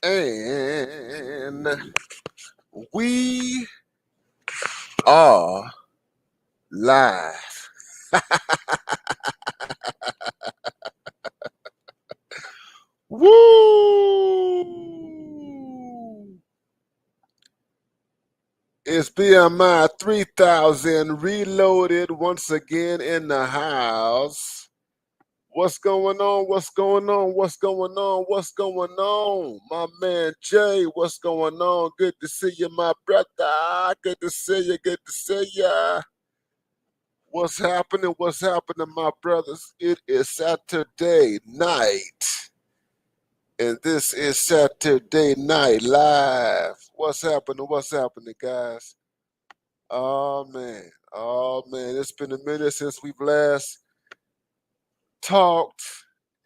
And we are live. Woo! It's BMI 3000 reloaded once again in the house. What's going on? What's going on? What's going on? What's going on? My man Jay, what's going on? Good to see you, my brother. Good to see you. Good to see you. What's happening? What's happening, my brothers? It is Saturday night, and this is Saturday Night Live. What's happening? What's happening, guys? Oh man, oh man, it's been a minute since we've last talked,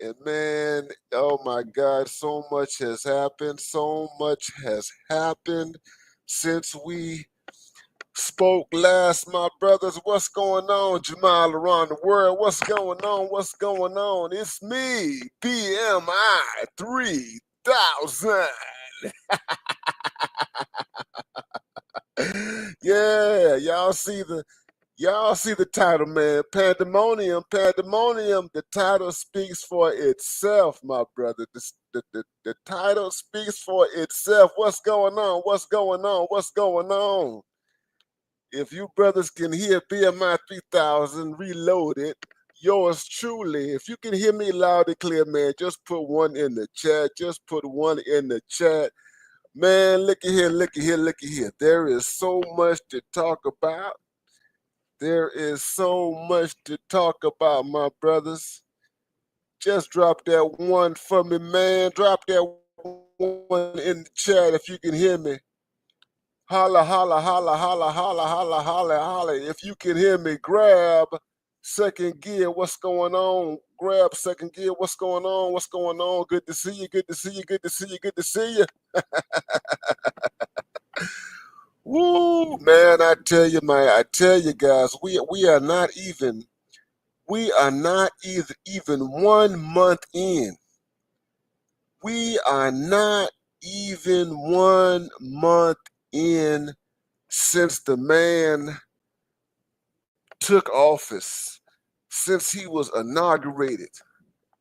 and man, oh my God, so much has happened. So much has happened since we spoke last, my brothers. What's going on, Jamal, around the world? What's going on? What's going on? It's me, BMI 3000. Yeah, y'all see the title, man. Pandemonium, pandemonium. The title speaks for itself, my brother. The title speaks for itself. What's going on? What's going on? What's going on? If you brothers can hear BMI 3000 reloaded, yours truly, if you can hear me loud and clear, man, just put one in the chat. Just put one in the chat. Man, looky here, looky here, looky here. There is so much to talk about. There is so much to talk about, my brothers. Just drop that one for me, man. Drop that one in the chat if you can hear me. Holla, holla, holla, holla, holla, holla, holla, holla. If you can hear me, grab second gear. What's going on? Grab second gear. What's going on? What's going on? Good to see you. Good to see you. Good to see you. Good to see you. Woo, man! I tell you, man. I tell you, guys. We are not even. We are not even 1 month in. We are not even 1 month in since the man took office, since he was inaugurated.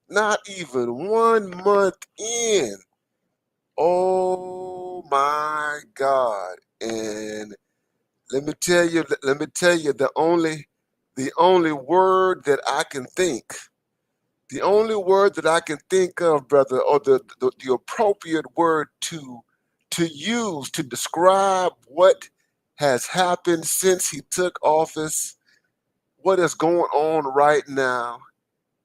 Not even 1 month in. Oh my God. And let me tell you, the only word that I can think, of, brother, or the appropriate word to use to describe what has happened since he took office, what is going on right now,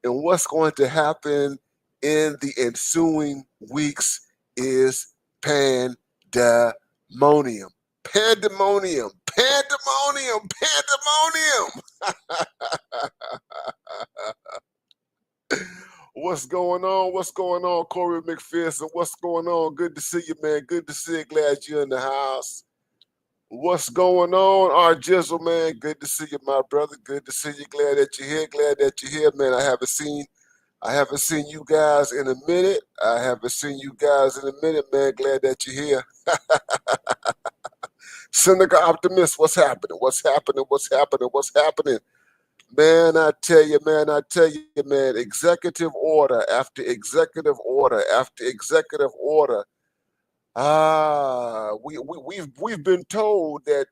and what's going to happen in the ensuing weeks is pandemonium. Pandemonium. Pandemonium. Pandemonium. What's going on? What's going on, Corey McPherson? What's going on? Good to see you, man. Good to see you. Glad you're in the house. What's going on, our Jizzle, man? Good to see you, my brother. Good to see you. Glad that you're here. Glad that you're here, man. I haven't seen you guys in a minute. Man. Glad that you're here. Cynical optimist, what's happening? What's happening? What's happening? What's happening? Man, I tell you, man, executive order after executive order after executive order. We've been told that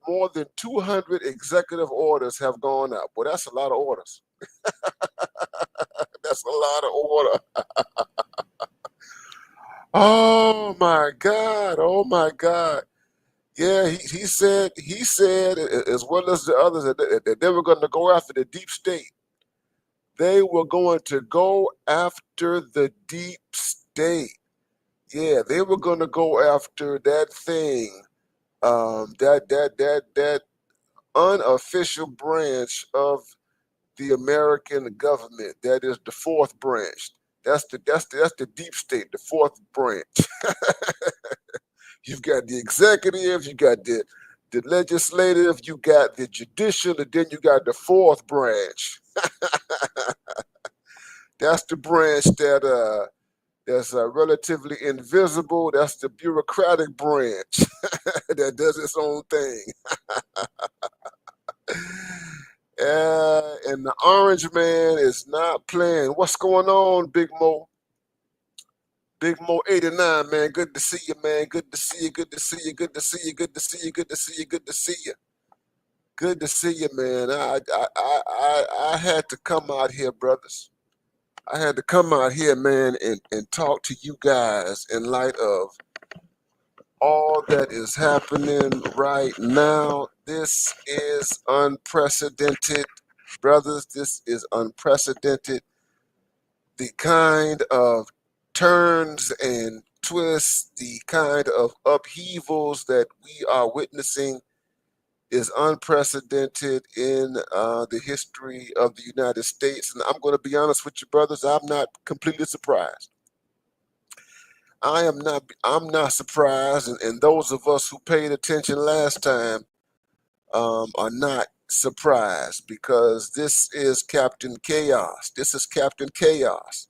more than 200 executive orders have gone up. Well, that's a lot of orders. That's a lot of order. Oh my God. Oh my God. Yeah, he said, as well as the others, that they were going to go after the deep state. They were going to go after the deep state. Yeah, they were going to go after that thing, that unofficial branch of the American government. That is the fourth branch. That's the deep state, the fourth branch. You've got the executive, you got the legislative, you got the judicial, and then you got the fourth branch. That's the branch that's relatively invisible. That's the bureaucratic branch that does its own thing. And the orange man is not playing. What's going on, Big Mo? Big Mo 89, man. Good to see you, man. Good to see you. Good to see you. Good to see you. Good to see you. Good to see you. Good to see you. Good to see you, man. I had to come out here, brothers. I had to come out here, man, and talk to you guys in light of all that is happening right now. This is unprecedented, brothers. This is unprecedented. The kind of turns and twists, the kind of upheavals that we are witnessing is unprecedented in the history of the United States. And I'm going to be honest with you, brothers, I'm not completely surprised. I'm not surprised, and those of us who paid attention last time are not surprised, because this is Captain Chaos. This is Captain Chaos.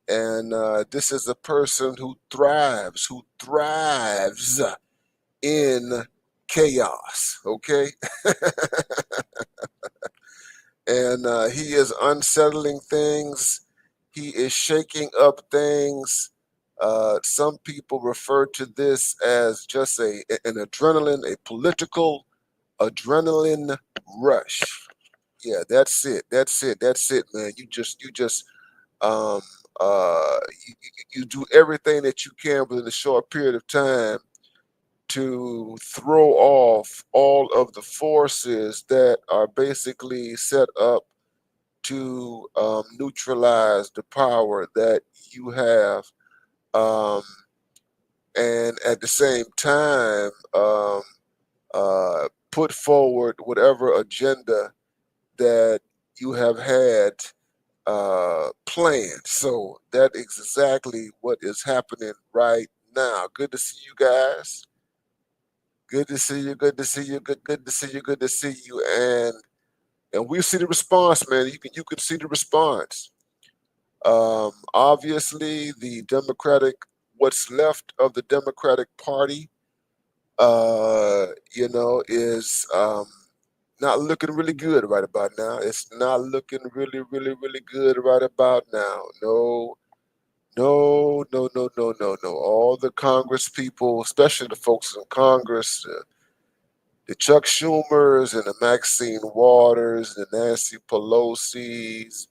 And this is a person who thrives in chaos, okay? And he is unsettling things. He is shaking up things. Some people refer to this as just an adrenaline, a political adrenaline rush. Yeah, that's it. That's it. That's it, man. You just um, you do everything that you can within a short period of time to throw off all of the forces that are basically set up to neutralize the power that you have, um, and at the same time put forward whatever agenda that you have had planned. So that is exactly what is happening right now. Good to see you guys. Good to see you. Good to see you. Good to see you. Good to see you. And we see the response, man. You can see the response. Obviously, the Democratic, what's left of the Democratic Party, is not looking really good right about now. It's not looking really, really, really good right about now. No, no, no, no, no, no, no. All the Congress people, especially the folks in Congress, the Chuck Schumers and the Maxine Waters, the Nancy Pelosi's,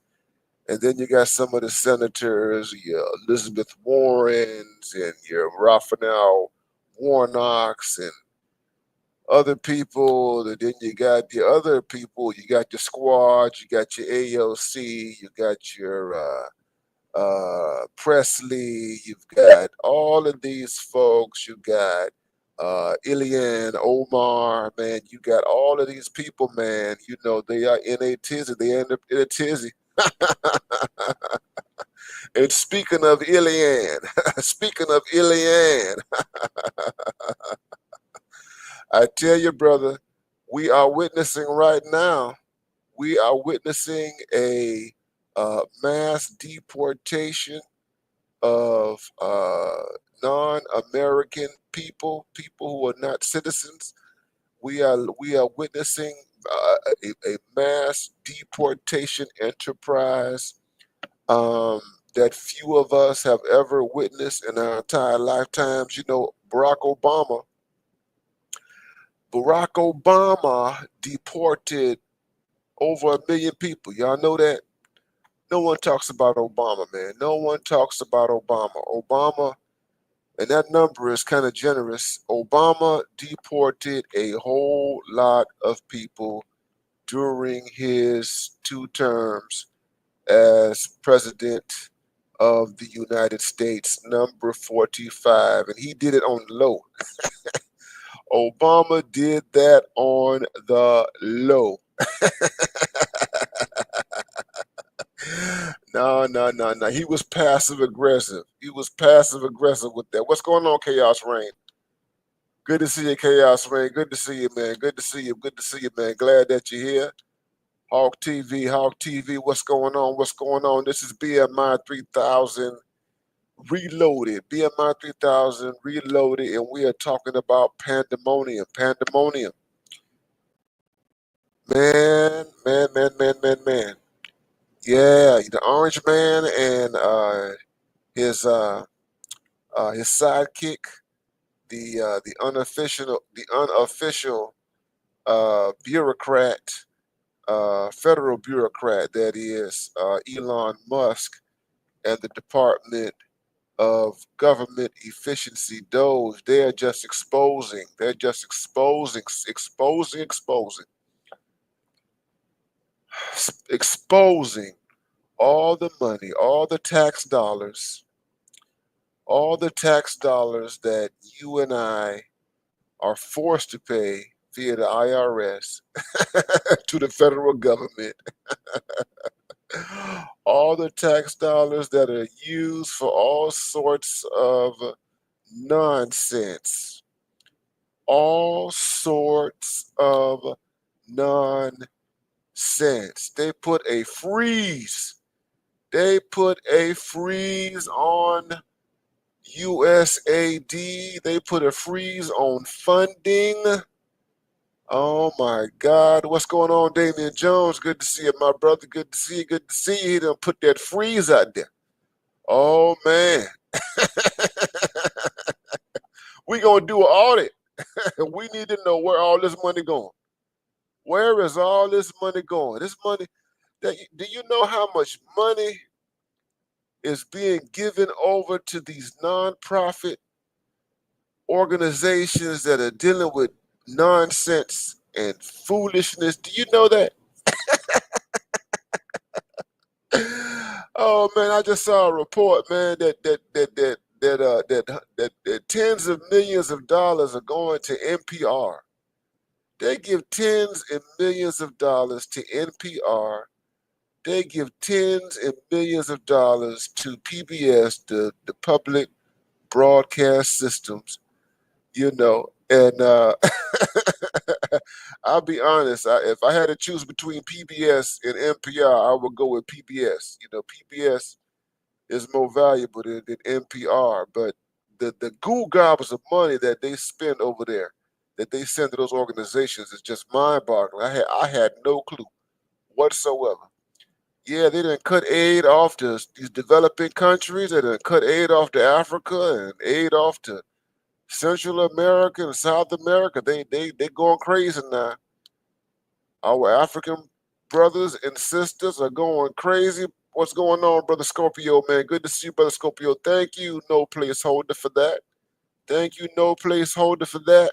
and then you got some of the senators, your Elizabeth Warrens and your Raphael Warnocks and other people. And then you got the other people. You got your squad. You got your AOC. You got your Presley. You've got all of these folks. You got Ilian Omar. Man, you got all of these people. Man, they are in a tizzy. They end up in a tizzy. And speaking of Ilian, speaking of Ilian, I tell you, brother, we are witnessing right now. We are witnessing a mass deportation of non-American people who are not citizens. We are witnessing a mass deportation enterprise that few of us have ever witnessed in our entire lifetimes. Barack Obama deported over 1 million people. Y'all know that? No one talks about Obama, man. No one talks about Obama. Obama, and that number is kind of generous. Obama deported a whole lot of people during his 2 terms as president of the United States, number 45. And he did it on the low. Obama did that on the low. No, no, no, no. He was passive aggressive. He was passive aggressive with that. What's going on, Chaos Rain? Good to see you, Chaos Rain. Good to see you, man. Good to see you. Good to see you, man. Glad that you're here. Hawk TV, Hawk TV. What's going on? What's going on? This is BMI 3000 Reloaded, BMI 3000 Reloaded, and we are talking about Pandemonium. Pandemonium. Man. Yeah, the Orange Man and his sidekick, the unofficial bureaucrat, federal bureaucrat, that is Elon Musk, and the Department of Government Efficiency, Doge. They're just exposing. They're just exposing all the money, all the tax dollars that you and I are forced to pay via the IRS to the federal government. All the tax dollars that are used for all sorts of nonsense. All sorts of nonsense. They put a freeze. They put a freeze on USAD. They put a freeze on funding. Oh my God. What's going on, Damian Jones? Good to see you, my brother. Good to see you. Good to see you. He done put that freeze out there. Oh man. We gonna do an audit. We need to know where all this money going. Where is all this money going? This money, do you know how much money is being given over to these nonprofit organizations that are dealing with nonsense and foolishness? Do you know that? Oh man, I just saw a report, man, that tens of millions of dollars are going to NPR. They give tens and millions of dollars to NPR. They give tens and millions of dollars to PBS, the public broadcast systems, and I'll be honest, if I had to choose between PBS and NPR, I would go with PBS. PBS is more valuable than NPR, but the goo gobbles of money that they spend over there, that they send to those organizations, is just mind-boggling. I had no clue whatsoever. Yeah, they didn't cut aid off to these developing countries. They didn't cut aid off to Africa and aid off to Central America and South America. They going crazy now. Our African brothers and sisters are going crazy. What's going on, Brother Scorpio, man? Good to see you, Brother Scorpio. Thank you, no placeholder, for that. Thank you, no placeholder, for that.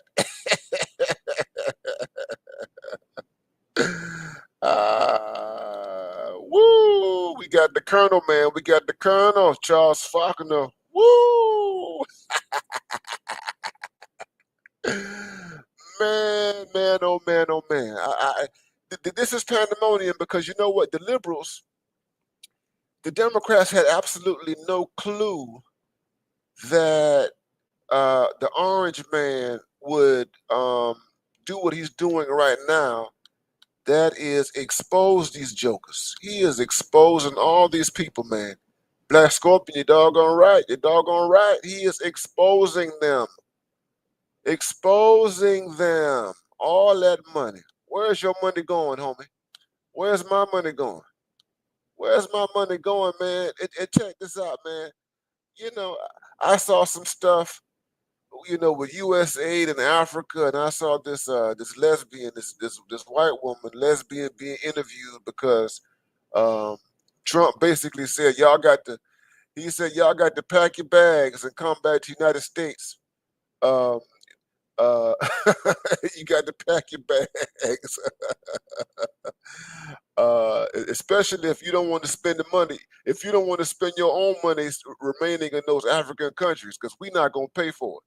Woo! We got the Colonel, man. We got the Colonel, Charles Faulkner. Woo! Man, oh man, oh man. This is pandemonium because you know what? The liberals, the Democrats had absolutely no clue that the Orange Man would do what he's doing right now. That is expose these jokers. He is exposing all these people, man. Black Scorpion, you doggone right. You doggone right. He is exposing them. Exposing them. All that money. Where's your money going, homie? Where's my money going? Where's my money going, man? And check this out, man. I saw some stuff, with USAID in Africa, and I saw this lesbian, this white woman lesbian being interviewed because Trump basically said he said y'all got to pack your bags and come back to the United States. Um, uh, you got to pack your bags, especially if you don't want to spend the money. If you don't want to spend your own money remaining in those African countries, because we're not gonna pay for it.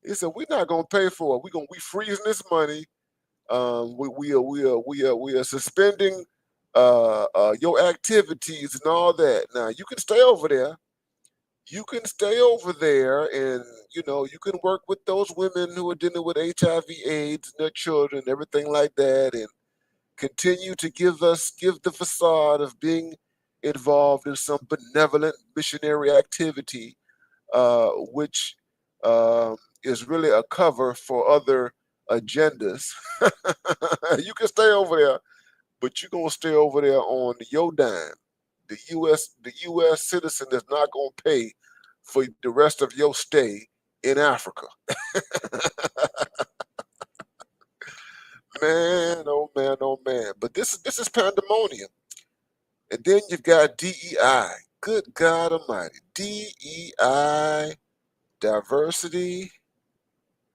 He said we're not gonna pay for it. We freezing this money. We are suspending your activities and all that. Now you can stay over there. You can stay over there, and you can work with those women who are dealing with HIV/AIDS and their children, everything like that, and continue to give the facade of being involved in some benevolent missionary activity, which uh, is really a cover for other agendas. You can stay over there, but you're gonna stay over there on your dime. The U.S. citizen is not gonna pay for the rest of your stay in Africa. Man, oh man, oh man. But this is pandemonium. And then you've got DEI. Good God Almighty. DEI, diversity,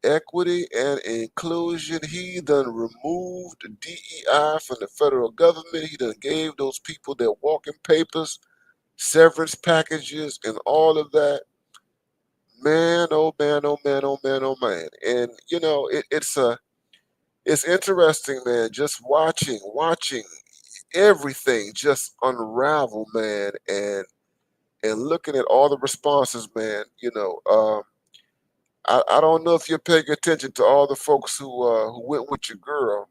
equity, and inclusion. He done removed DEI from the federal government. He done gave those people their walking papers, severance packages, and all of that. Man, oh man, oh man, oh man, oh man. And it's interesting, man, just watching everything just unravel, man, and looking at all the responses, man. I don't know if you're paying attention to all the folks who went with your girl,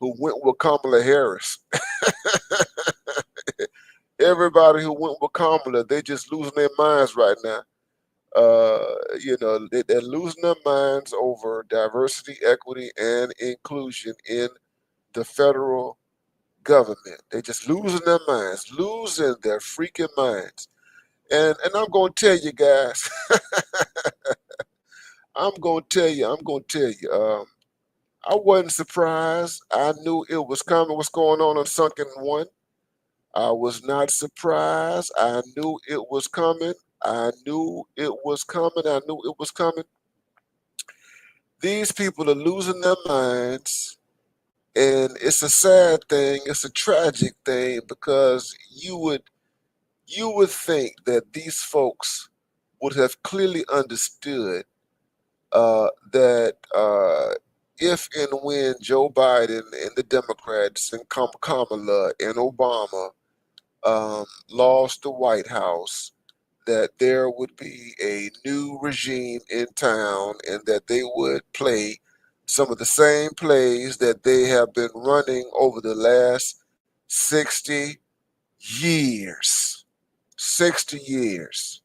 who went with Kamala Harris. Everybody who went with Kamala, they just losing their minds right now. They're losing their minds over diversity, equity, and inclusion in the federal government. They just losing their minds, losing their freaking minds. And I'm gonna tell you guys, I'm gonna tell you. I wasn't surprised. I knew it was coming. What's going on Sunken One? I was not surprised. I knew it was coming. I knew it was coming. I knew it was coming. These people are losing their minds, and it's a sad thing. It's a tragic thing because you would think that these folks would have clearly understood that if and when Joe Biden and the Democrats and Kamala and Obama lost the White House, that there would be a new regime in town and that they would play some of the same plays that they have been running over the last 60 years. 60 years.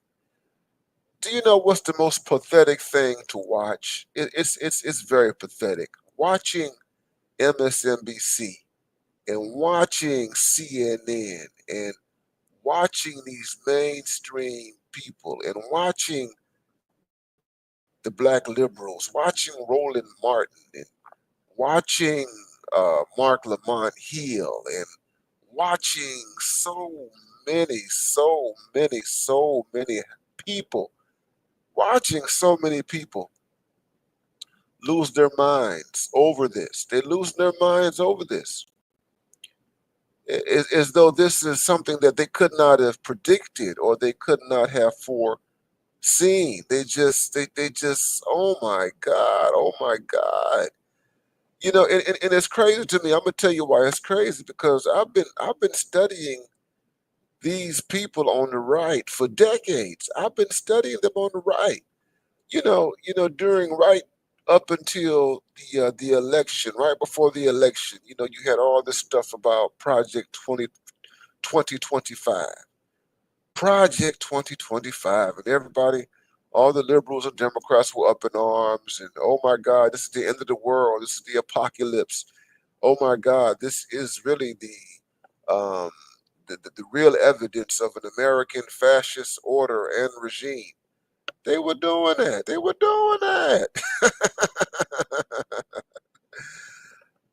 Do you know what's the most pathetic thing to watch? It's very pathetic. Watching MSNBC and watching CNN and watching these mainstream people and watching the black liberals, watching Roland Martin and watching Mark Lamont Hill and watching so many people, watching so many people lose their minds over this. They lose their minds over this. As though this is something that they could not have predicted or they could not have foreseen. They just, oh my God, oh my God. And it's crazy to me. I'm gonna tell you why it's crazy, because I've been studying these people on the right for decades. I've been studying them on the right. During right up until the election, right before the election, you had all this stuff about Project 2025, Project 2025, and everybody, all the liberals and Democrats were up in arms, and oh my God, this is the end of the world. This is the apocalypse. Oh my God, this is really um, the real evidence of an American fascist order and regime. They were doing that. They were doing that.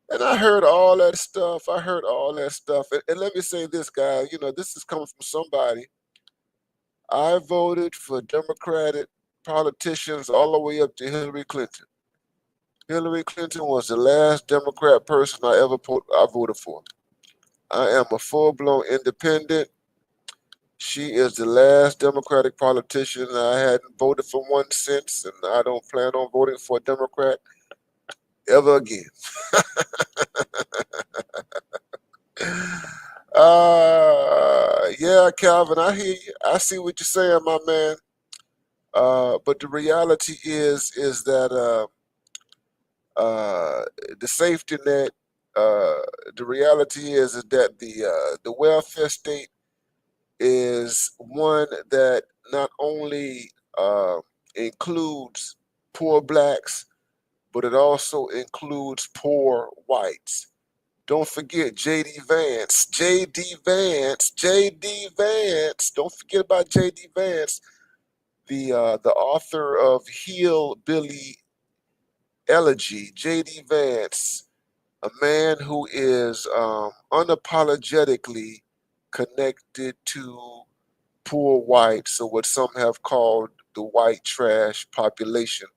And I heard all that stuff. I heard all that stuff. And let me say this, guys. This is coming from somebody. I voted for Democratic politicians all the way up to Hillary Clinton. Hillary Clinton was the last Democrat person I voted for. I am a full-blown independent. She is the last Democratic politician. I hadn't voted for one since, and I don't plan on voting for a Democrat ever again. Yeah, Calvin, I hear you. I see what you're saying, my man. But the reality is that uh, the safety net. Uh, the reality is that the welfare state is one that not only includes poor blacks, but it also includes poor whites. Don't forget J.D. Vance. J.D. Vance. J.D. Vance. Don't forget about J.D. Vance, the author of Hillbilly Elegy. J.D. Vance, a man who is unapologetically connected to poor whites, or what some have called the white trash population.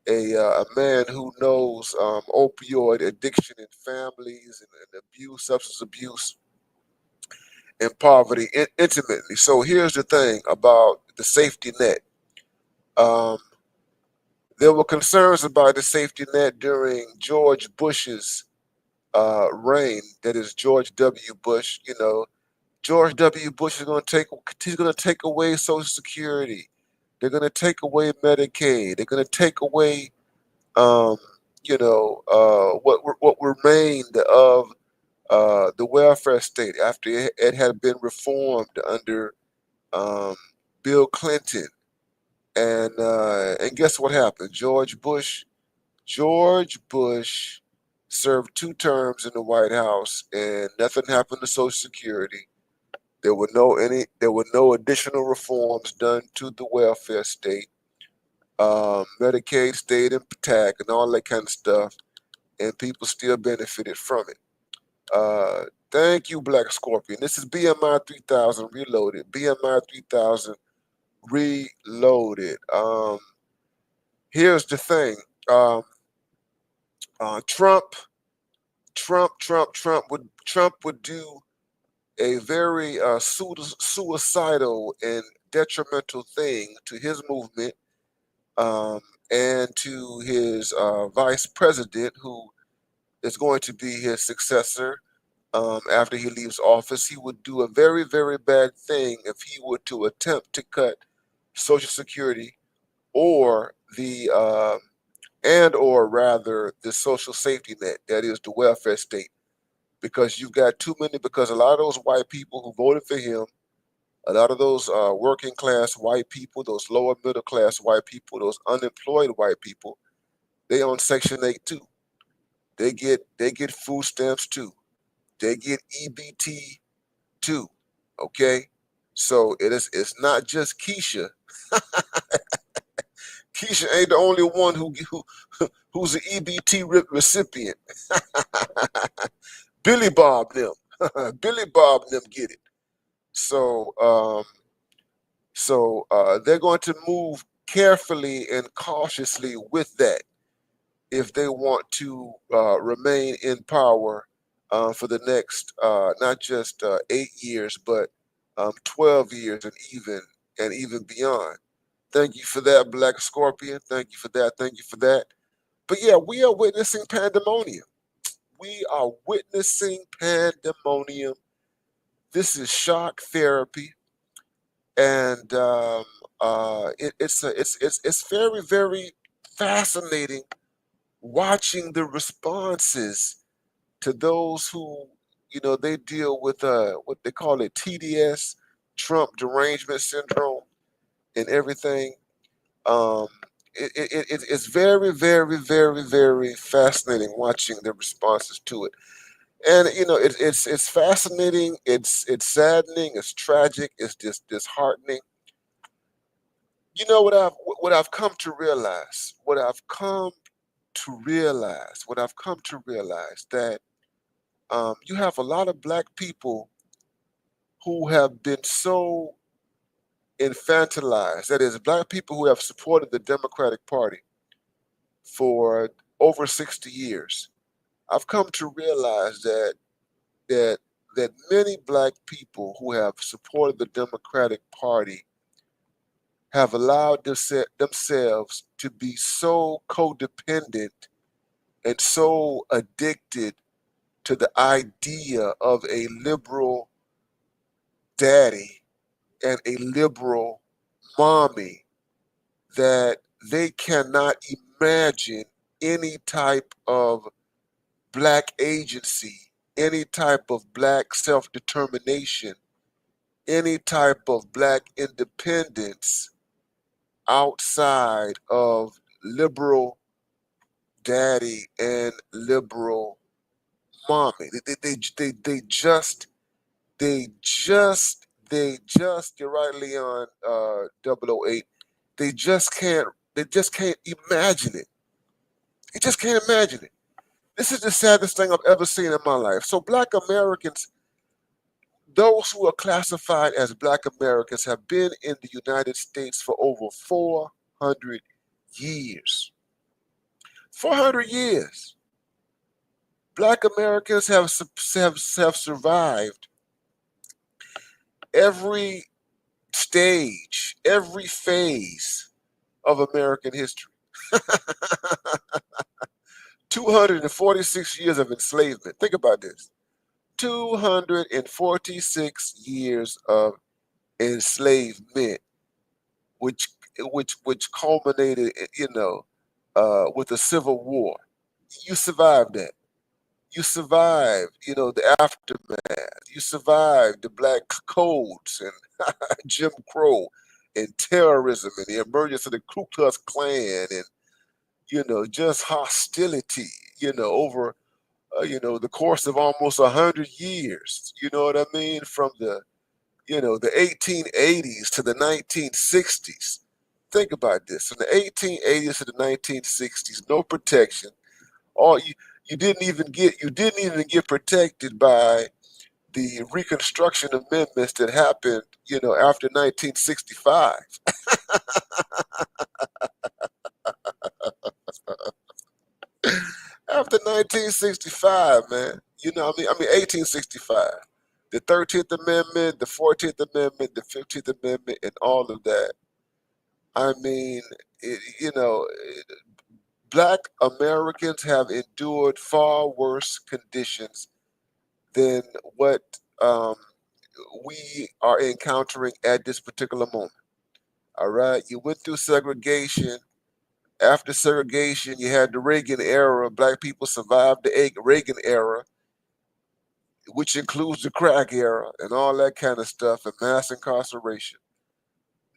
A man who knows opioid addiction in families and abuse, substance abuse, and poverty intimately. So here's the thing about the safety net. Um, there were concerns about the safety net during George Bush's reign. That is George W. Bush. You know, George W. Bush is going to take. He's going to take away Social Security. They're going to take away Medicaid. They're going to take away, um, what remained of the welfare state after it had been reformed under um, Bill Clinton. And guess what happened? George Bush served 2 terms in the White House, and nothing happened to Social Security. There were no additional reforms done to the welfare state. Medicaid stayed intact and all that kind of stuff, and people still benefited from it. Thank you, Black Scorpion. This is BMI 3000 Reloaded. BMI 3000 Reloaded. Here's the thing. Um, Trump, Trump would do a very suicidal and detrimental thing to his movement, um, and to his vice president, who is going to be his successor after he leaves office. He would do a very, very bad thing if he were to attempt to cut Social Security or or rather the social safety net, that is the welfare state, because you've got too many. Because a lot of those white people who voted for him, a lot of those working class white people, those lower middle class white people, those unemployed white people, they on Section 8 too. They get food stamps too. They get EBT too. Okay, so it's not just Keisha. Keisha ain't the only one who's an EBT recipient. Billy Bob them, Billy Bob them get it. So they're going to move carefully and cautiously with that if they want to remain in power for the next not just 8 years, but 12 years and even beyond. Thank you for that, Black Scorpion. Thank you for that. Thank you for that. But yeah, we are witnessing pandemonium. We are witnessing pandemonium. This is shock therapy, and it's very, very fascinating watching the responses to those who, they deal with what they call it, TDS, Trump derangement syndrome, and everything. Um, it's very, very, very, very fascinating watching the responses to it. And it's fascinating. It's saddening. It's tragic. It's just disheartening. You know what I've come to realize. What I've come to realize that you have a lot of black people who have been so infantilized. That is, black people who have supported the Democratic Party for over 60 years. I've come to realize that that many black people who have supported the Democratic Party have allowed themselves to be so codependent and so addicted to the idea of a liberal daddy and a liberal mommy that they cannot imagine any type of black agency, any type of black self determination any type of black independence outside of liberal daddy and liberal mommy. They just, you're right, Leon, 008, they just can't, they just can't imagine it. They just can't imagine it. This is the saddest thing I've ever seen in my life. So black Americans, those who are classified as black Americans, have been in the United States for over 400 years. 400 years. Black Americans have survived every stage, every phase of American history. 246 years of enslavement. Think about this. 246 years of enslavement, which which culminated, with the Civil War. You survived that. You survived, the aftermath. You survived the black codes and Jim Crow and terrorism and the emergence of the Ku Klux Klan and, just hostility, over, the course of almost 100 years. You know what I mean? From the 1880s to the 1960s. Think about this. From the 1880s to the 1960s, no protection. All you didn't even get protected by the Reconstruction amendments that happened, after 1965. After 1965, man. 1865. The 13th Amendment, the 14th Amendment, the 15th Amendment, and all of that. I mean, it, you know, black Americans have endured far worse conditions than what um, we are encountering at this particular moment. All right. You went through segregation. After segregation, you had the Reagan era. Black people survived the Reagan era, which includes the crack era and all that kind of stuff and mass incarceration.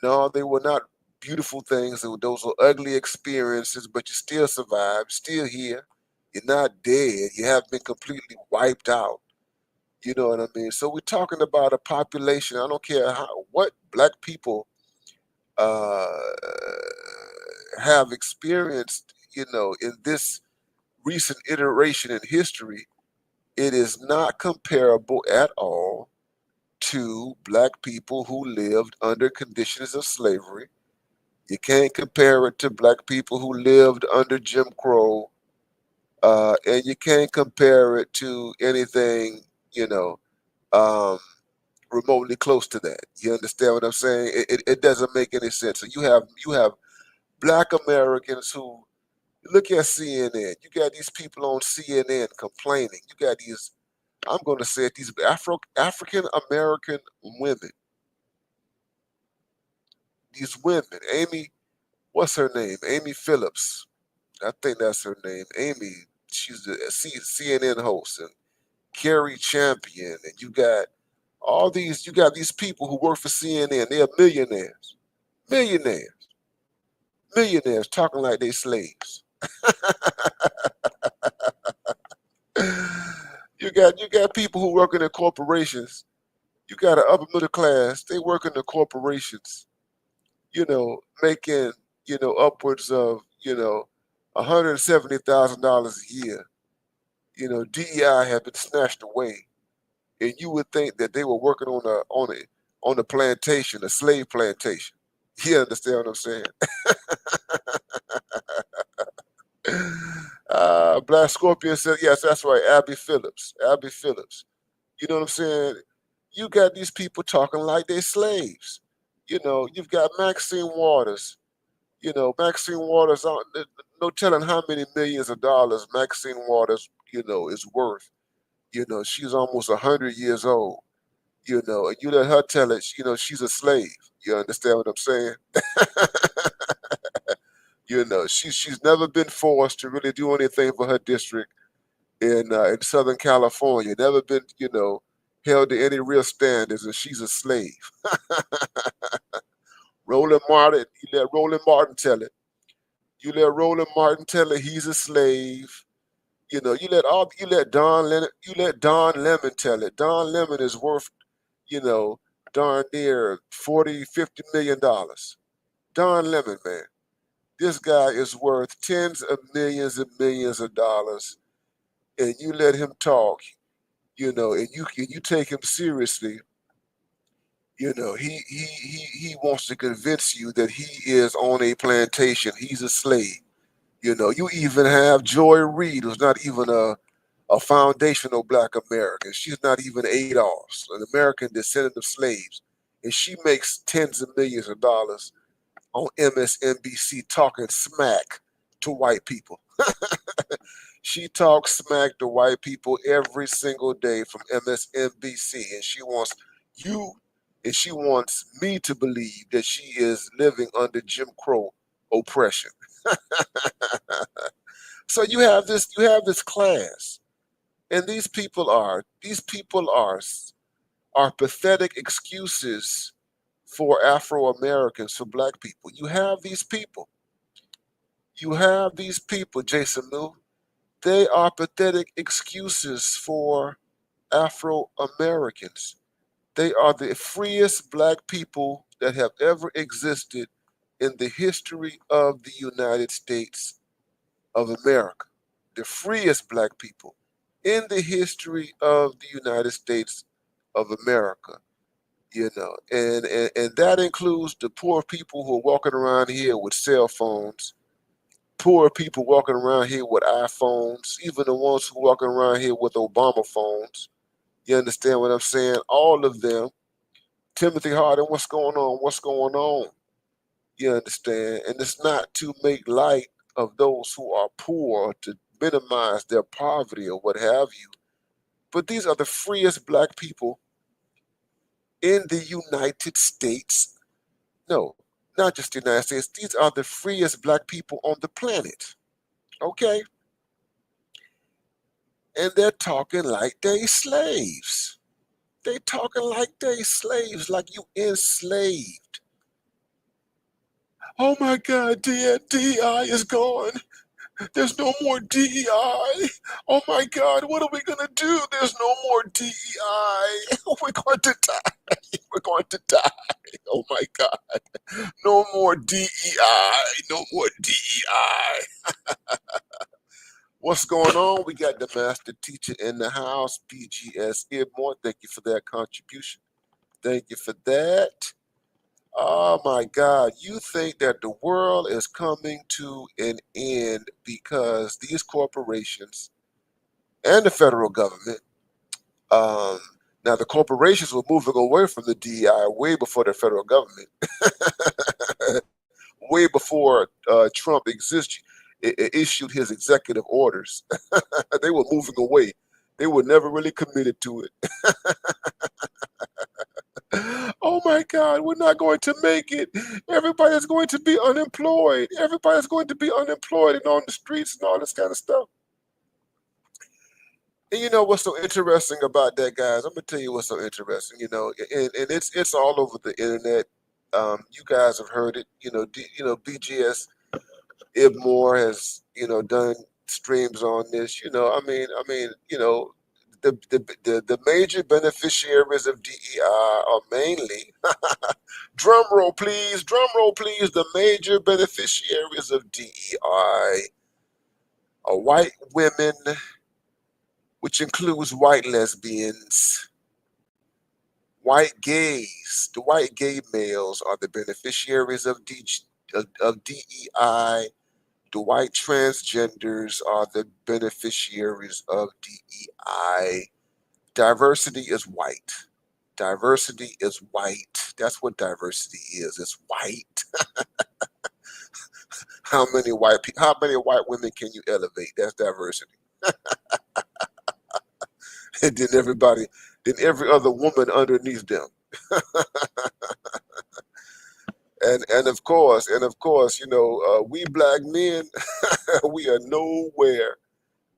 No, they were not beautiful things. Those were ugly experiences, but you still survived, still here. You're not dead. You haven't been completely wiped out. You know what I mean? So we're talking about a population. I don't care what black people uh, have experienced, in this recent iteration in history. It is not comparable at all to black people who lived under conditions of slavery. You can't compare it to black people who lived under Jim Crow, and you can't compare it to anything, um, remotely close to that. You understand what I'm saying? It doesn't make any sense. So you have black Americans who look at CNN. You got these people on CNN complaining. You got these, I'm going to say it, these African American women. These women, Amy, what's her name? Amy Phillips. I think that's her name. Amy, she's the CNN host, and Carrie Champion, and you got these people who work for CNN. They're millionaires, millionaires, millionaires, talking like they slaves. You got people who work in the corporations. You got an upper middle class. They work in the corporations. Making upwards of $170,000 a year. DEI have been snatched away, and you would think that they were working on a plantation, a slave plantation. You understand what I'm saying? Black Scorpion said, yes, that's right. Abby Phillips. Abby Phillips. You know what I'm saying? You got these people talking like they're slaves. You've got Maxine Waters. Maxine Waters, no telling how many millions of dollars Maxine Waters, is worth. She's almost 100 years old. And you let her tell it. She's a slave. You understand what I'm saying? She's never been forced to really do anything for her district in Southern California. Never been, held to any real standards, and she's a slave. Roland Martin, you let Roland Martin tell it. You let Roland Martin tell it he's a slave. You let Don Lemon tell it. Don Lemon is worth, you know, darn near 40, $50 million. Don Lemon, man. This guy is worth tens of millions and millions of dollars, and you let him talk, and you take him seriously. He wants to convince you that he is on a plantation. He's a slave. You even have Joy Reid, who's not even a foundational Black American. She's not even Adolph's, an American descendant of slaves, and she makes tens of millions of dollars on MSNBC talking smack to white people. She talks smack to white people every single day from MSNBC, and you, she wants me to believe that she is living under Jim Crow oppression. So you have this class, and these people are pathetic excuses for Afro Americans, for Black people. You have these people. You have these people, Jason Lou. They are pathetic excuses for Afro Americans. They are the freest Black people that have ever existed in the history of the United States of America. The freest Black people in the history of the United States of America. And that includes the poor people who are walking around here with cell phones, poor people walking around here with iPhones, even the ones who walking around here with Obama phones. You understand what I'm saying? All of them. Timothy Harden, what's going on? What's going on? You understand? And it's not to make light of those who are poor, to minimize their poverty or what have you. But these are the freest Black people in the United States. No, not just the United States. These are the freest Black people on the planet. Okay? And they're talking like they slaves. They talking like they slaves, like you enslaved. Oh my God, DI is gone. There's no more DEI. Oh my God, what are we gonna do? There's no more DEI. We're going to die. We're going to die. Oh my God. No more DEI. No more DEI. What's going on? We got the master teacher in the house, BGS Ibmore. Thank you for that contribution. Thank you for that. Oh my God, you think that the world is coming to an end because these corporations and the federal government, um, now the corporations were moving away from the DEI way before the federal government, way before Trump issued his executive orders. They were moving away. They were never really committed to it. Oh my God, we're not going to make it. Everybody's going to be unemployed. Everybody's going to be unemployed and on the streets and all this kind of stuff. And you know what's so interesting about that, guys? I'm gonna tell you what's so interesting. And it's all over the internet. You guys have heard it. BGS Ibmore has done streams on this. The major beneficiaries of DEI are mainly, drum roll please, the major beneficiaries of DEI are white women, which includes white lesbians, white gays. The white gay males are the beneficiaries of DEI. The white transgenders are the beneficiaries of DEI. Diversity is white. Diversity is white. That's what diversity is. It's white. How many white women can you elevate? That's diversity. And then every other woman underneath them. And of course, we Black men, we are nowhere.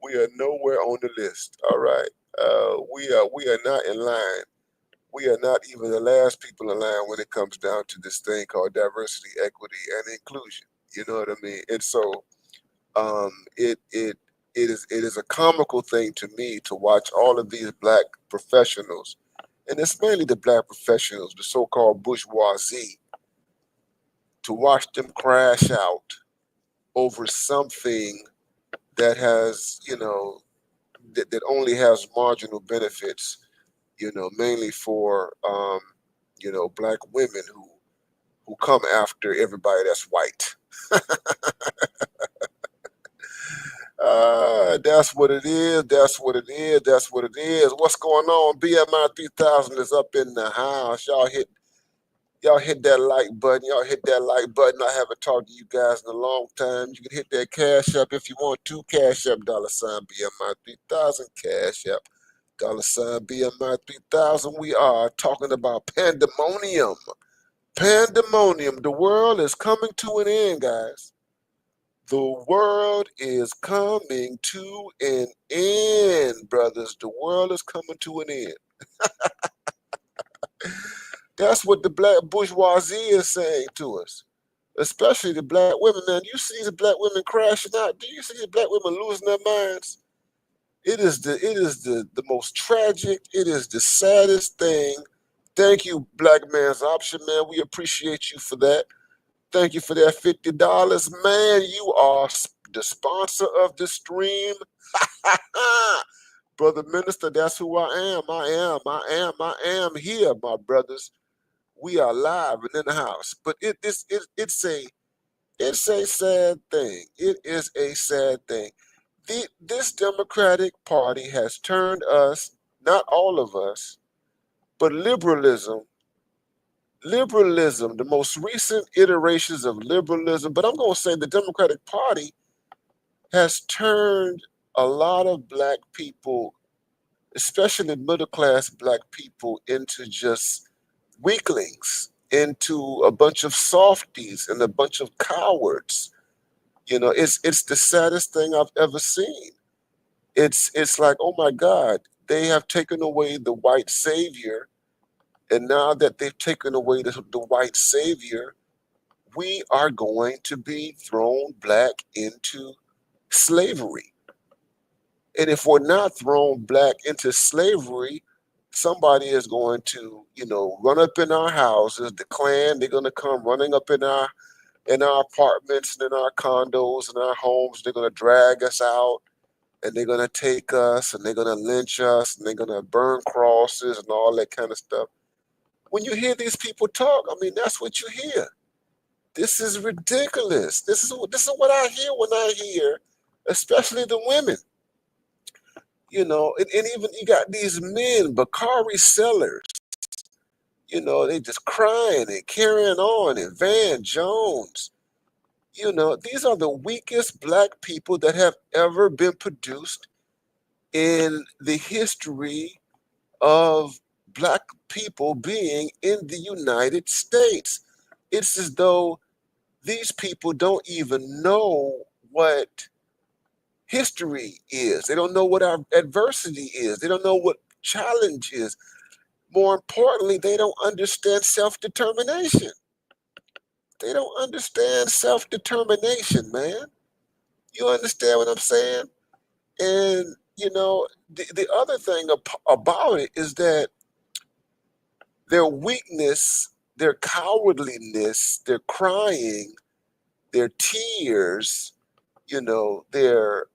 We are nowhere on the list. All right. We are not in line. We are not even the last people in line when it comes down to this thing called diversity, equity, and inclusion. You know what I mean? And so um, it is a comical thing to me to watch all of these black professionals, and it's mainly the black professionals, the so-called bourgeoisie, to watch them crash out over something that has, that only has marginal benefits, mainly for, black women who come after everybody that's white. That's what it is. That's what it is. That's what it is. What's going on? BMI 3000 is up in the house. Y'all hit that like button. Y'all hit that like button. I haven't talked to you guys in a long time. You can hit that cash up if you want to. Cash up $ BMI 3000. Cash up $BMI 3000. We are talking about pandemonium. Pandemonium. The world is coming to an end, guys. The world is coming to an end, brothers. The world is coming to an end. That's what the black bourgeoisie is saying to us, especially the black women. Man, you see the black women crashing out. Do you see the black women losing their minds? It is the most tragic. It is the saddest thing. Thank you, Black Man's Option, man. We appreciate you for that. Thank you for that $50, man. You are the sponsor of the stream. Brother Minister, that's who I am. I am here, my brothers. We are live and in the house. But it's a sad thing. It is a sad thing. This Democratic Party has turned us, not all of us, but liberalism, the most recent iterations of liberalism, but I'm going to say the Democratic Party has turned a lot of black people, especially middle class black people, into just weaklings, into a bunch of softies and a bunch of cowards. It's the saddest thing I've ever seen. It's like, oh my God, they have taken away the white savior, and now that they've taken away the white savior, we are going to be thrown black into slavery. And if we're not thrown black into slavery, somebody is going to, run up in our houses. The Klan, they're going to come running up in our apartments and in our condos and our homes. They're going to drag us out, and they're going to take us, and they're going to lynch us, and they're going to burn crosses and all that kind of stuff. When you hear these people talk, I mean, that's what you hear. This is ridiculous. This is what I hear when I hear, especially the women. And even you got these men, Bakari sellers, they just crying and carrying on, and Van Jones. These are the weakest black people that have ever been produced in the history of black people being in the United States. It's as though these people don't even know what history is. They don't know what our adversity is. They don't know what challenge is. More importantly, they don't understand self-determination. They don't understand self-determination, man. You understand what I'm saying? And, the other thing about it is that their weakness, their cowardliness, their crying, their tears, their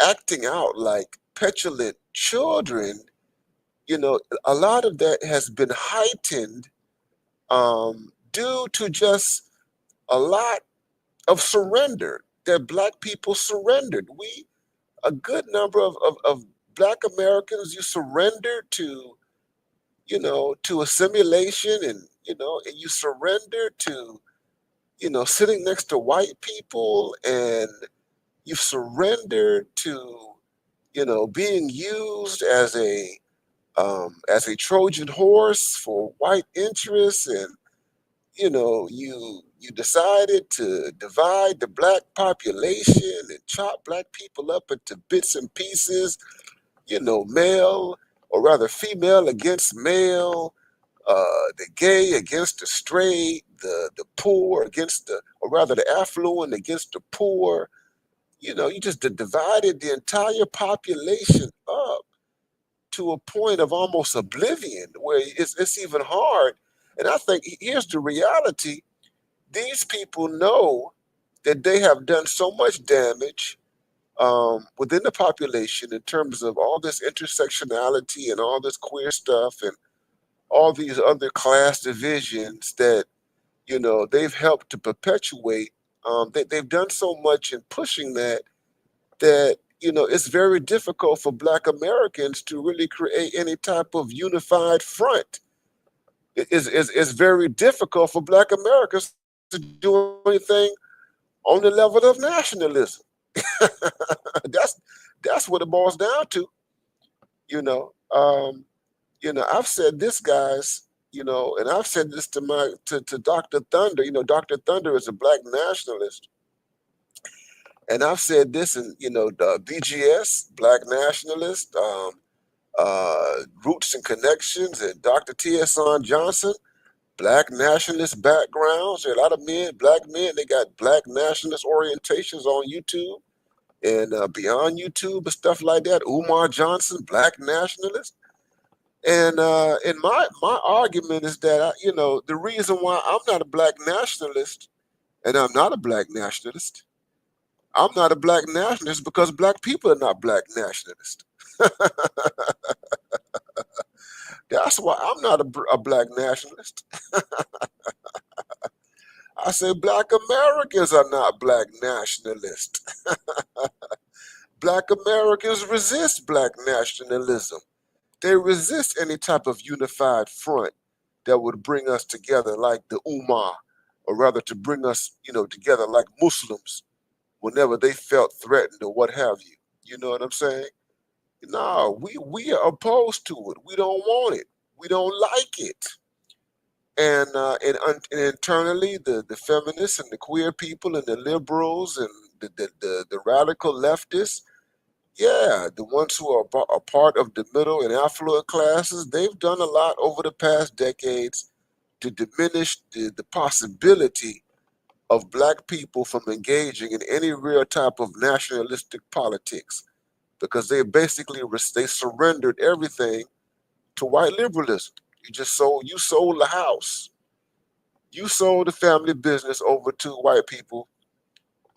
acting out like petulant children, a lot of that has been heightened due to just a lot of surrender that black people surrendered. A good number of black Americans, you surrender to assimilation, and you surrender to, sitting next to white people, and you surrender to, being used as a Trojan horse for white interests, and you decided to divide the black population and chop black people up into bits and pieces. male, or rather female against male, the gay against the straight, the poor against or rather the affluent against the poor. You just divided the entire population up to a point of almost oblivion where it's even hard. And I think here's the reality: these people know that they have done so much damage within the population in terms of all this intersectionality and all this queer stuff and all these other class divisions that they've helped to perpetuate. They've done so much in pushing that it's very difficult for Black Americans to really create any type of unified front. It's very difficult for Black Americans to do anything on the level of nationalism. that's that's what it boils down to. You know, um, I've said this, guys. And I've said this to Dr. Thunder. Dr. Thunder is a Black nationalist, and I've said this in the BGS, Black nationalist, Roots and Connections, and Dr. T.S.on Johnson, Black nationalist backgrounds. There are a lot of men, Black men. They got Black nationalist orientations on YouTube and beyond YouTube and stuff like that. Umar Johnson, Black nationalist. And my argument is that the reason why I'm not a Black nationalist, and I'm not a Black nationalist, I'm not a Black nationalist because Black people are not Black nationalists. That's why I'm not a Black nationalist. I say Black Americans are not Black nationalists. Black Americans resist Black nationalism. They resist any type of unified front that would bring us together like the Ummah, or rather to bring us, together like Muslims whenever they felt threatened or what have you. You know what I'm saying? No, we are opposed to it. We don't want it. We don't like it. And internally, the feminists and the queer people and the liberals and the radical leftists, yeah, the ones who are a part of the middle and affluent classes, they've done a lot over the past decades to diminish the possibility of Black people from engaging in any real type of nationalistic politics, because they surrendered everything to white liberalism. You sold the house, you sold the family business over to white people,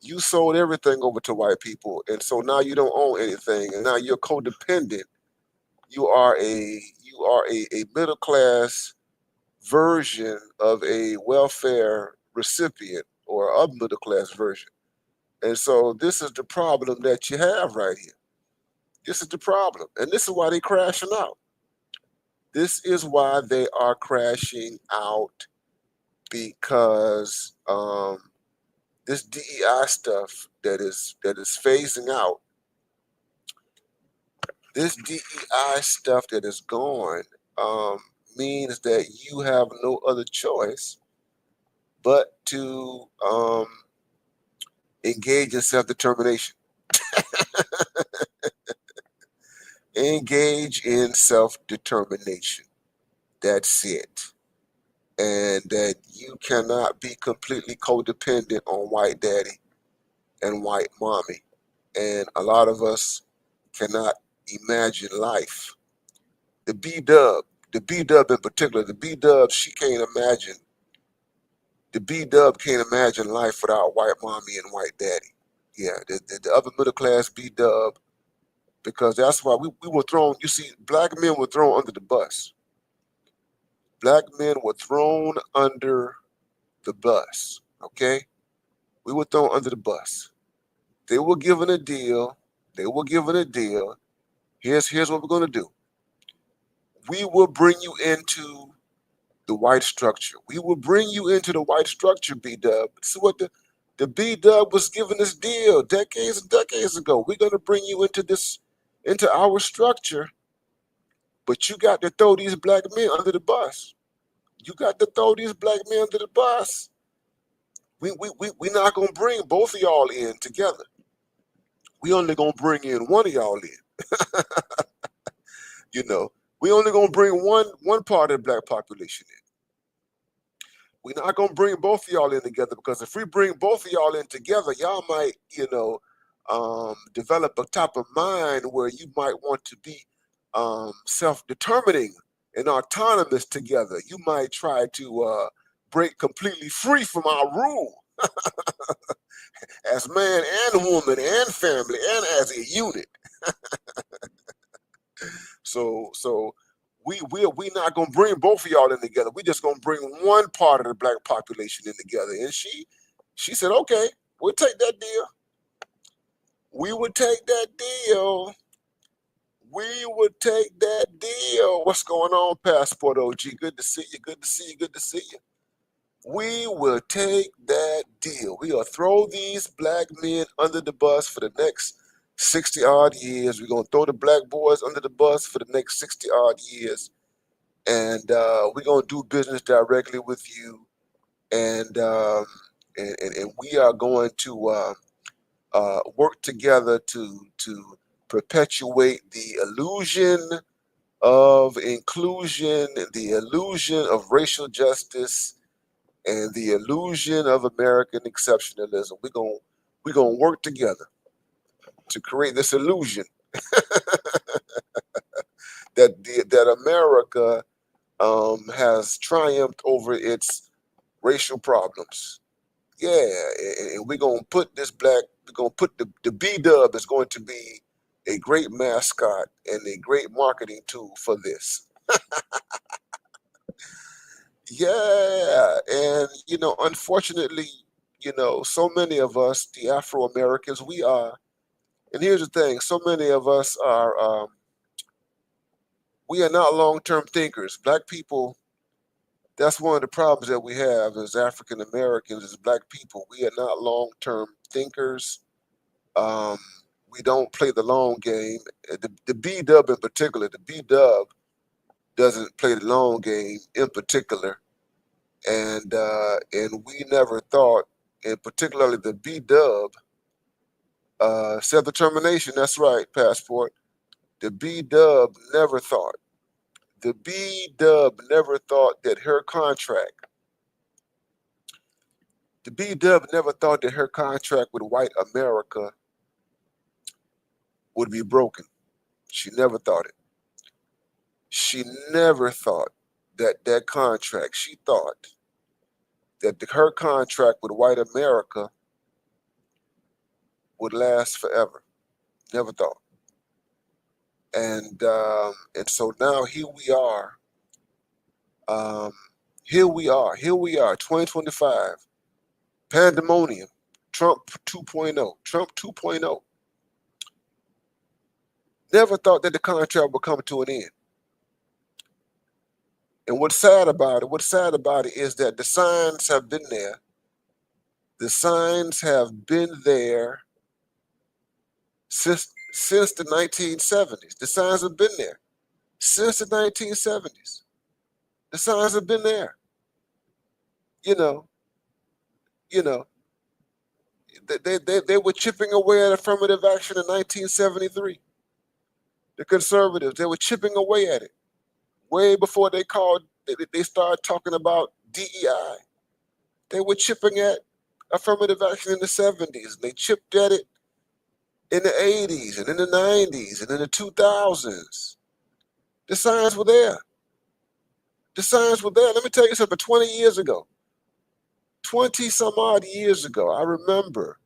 you sold everything over to white people, and so now you don't own anything, and now you're codependent. You are a middle class version of a welfare recipient, or a middle class version. And so this is the problem that you have right here. This is the problem, and this is why they're crashing out. This is why they are crashing out, because this DEI stuff that is phasing out, this DEI stuff that is gone, means that you have no other choice but to engage in self-determination. Engage in self-determination. That's it. And that you cannot be completely codependent on white daddy and white mommy. And a lot of us cannot imagine life. The B Dub in particular, the B Dub, the B Dub can't imagine life without white mommy and white daddy. Yeah, the other middle class B Dub, because that's why we were thrown. You see, Black men were thrown under the bus. Black men were thrown under the bus. Okay, we were thrown under the bus. They were given a deal. They were given a deal. Here's what we're gonna do. We will bring you into the white structure. We will bring you into the white structure, B Dub. This is what the B Dub was given this deal decades and decades ago. We're gonna bring you into our structure, but you got to throw these Black men under the bus. You got to throw these Black men under the bus. We're not gonna bring both of y'all in together. We only gonna bring in one of y'all in. You know, we only gonna bring one part of the black population in. We're not gonna bring both of y'all in together, because if we bring both of y'all in together, y'all might, develop a type of mind where you might want to be self-determining and autonomous together. You might try to break completely free from our rule as man and woman and family and as a unit. So we not gonna bring both of y'all in together. We just gonna bring one part of the black population in together. And she said, okay, we'll take that deal. We would take that deal. We would take that deal. What's going on, Passport OG? Good to see you. Good to see you. Good to see you. We will take that deal. We will throw these black men under the bus for the next 60 odd years. We're going to throw the black boys under the bus for the next 60 odd years. And we're going to do business directly with you. And we are going to work together to perpetuate the illusion of inclusion, the illusion of racial justice, and the illusion of American exceptionalism. We're gonna work together to create this illusion that America has triumphed over its racial problems. Yeah, and we're gonna put this black. We're gonna put the B Dub is going to be a great mascot and a great marketing tool for this. Yeah, and unfortunately, so many of us, the Afro Americans, we are. And here's the thing: so many of us are. We are not long-term thinkers. Black people. That's one of the problems that we have as African Americans, as Black people. We are not long-term thinkers. Um, we don't play the long game. The B Dub in particular, the B Dub doesn't play the long game in particular, and we never thought, and particularly the B Dub, self determination. That's right, Passport. The B Dub never thought. The B Dub never thought that her contract. The B Dub never thought that her contract with white America would be broken. She never thought it. She never thought that contract. She thought that her contract with white America would last forever. Never thought. And so now here we are. Um, Here we are. 2025. Pandemonium. Trump 2.0. Trump 2.0. Never thought that the contract would come to an end. And what's sad about it is that the signs have been there. The signs have been there since the 1970s. The signs have been there since the 1970s. The signs have been there. You know, you know, they were chipping away at affirmative action in 1973. The conservatives, they were chipping away at it way before they started talking about DEI. They were chipping at affirmative action in the 70s. They chipped at it in the 80s and in the 90s and in the 2000s. The signs were there. The signs were there. Let me tell you something. 20 years ago, 20 some odd years ago, I remember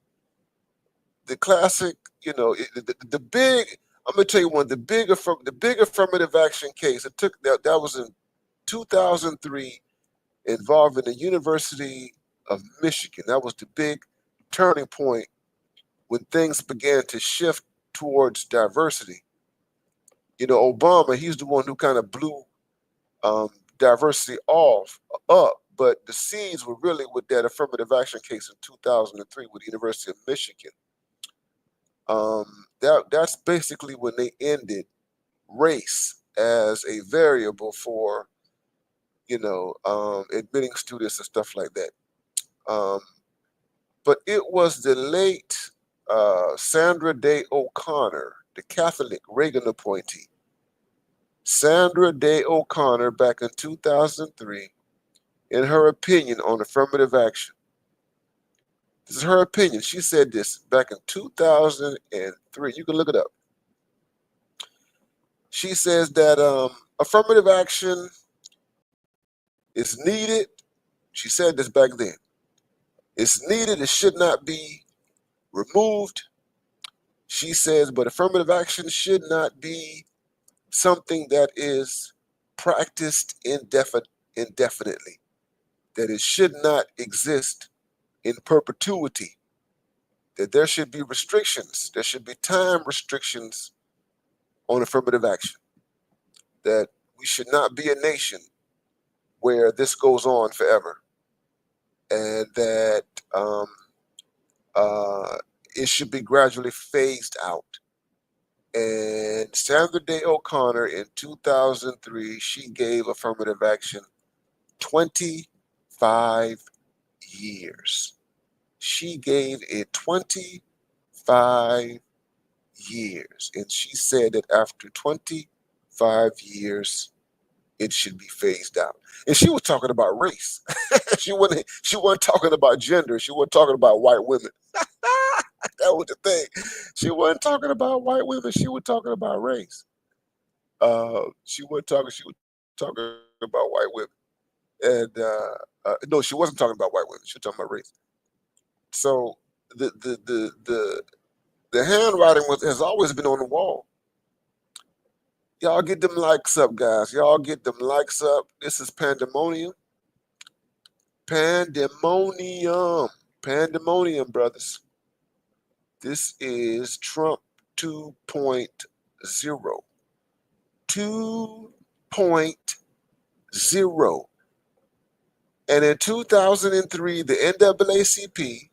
the classic, the big, I'm going to tell you one, the big affirmative action case. That was in 2003 involving the University of Michigan. That was the big turning point when things began to shift towards diversity. Obama, he's the one who kind of blew diversity up, but the seeds were really with that affirmative action case in 2003 with the University of Michigan. That's basically when they ended race as a variable for admitting students and stuff like that. But it was the late Sandra Day O'Connor, the Catholic Reagan appointee, Sandra Day O'Connor back in 2003 in her opinion on affirmative action. This is her opinion. She said this back in 2003. You can look it up. She says that affirmative action is needed. She said this back then. It's needed. It should not be removed. She says, but affirmative action should not be something that is practiced indefinitely, that it should not exist in perpetuity, that there should be restrictions, there should be time restrictions on affirmative action, that we should not be a nation where this goes on forever, and that uh, it should be gradually phased out. And Sandra Day O'Connor in 2003, she gave affirmative action 25 years. She gave it 25 years. And she said that after 25 years, it should be phased out. And she was talking about race. she wasn't talking about gender. She wasn't talking about white women. That was the thing. She wasn't talking about white women. She was talking about race. She was talking about white women. And no, she wasn't talking about white women. She was talking about race. So the the the the the handwriting has always been on the wall. Y'all get them likes up, guys. Y'all get them likes up. This is Pandemonium. Pandemonium. Pandemonium, brothers. This is Trump 2.0. 2.0. And in 2003, the NAACP,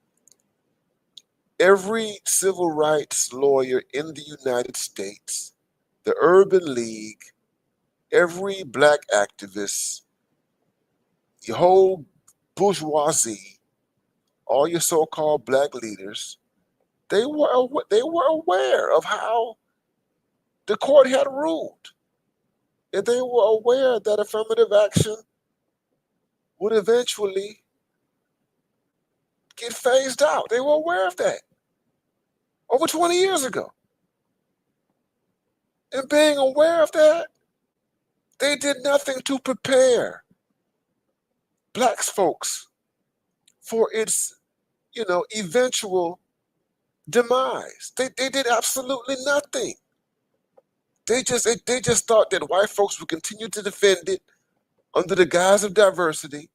every civil rights lawyer in the United States, the Urban League, every black activist, your whole bourgeoisie, all your so-called black leaders, they were aware of how the court had ruled. And they were aware that affirmative action would eventually get phased out. They were aware of that over 20 years ago. And being aware of that, they did nothing to prepare black folks for its, eventual demise. They did absolutely nothing. They just thought that white folks would continue to defend it under the guise of diversity,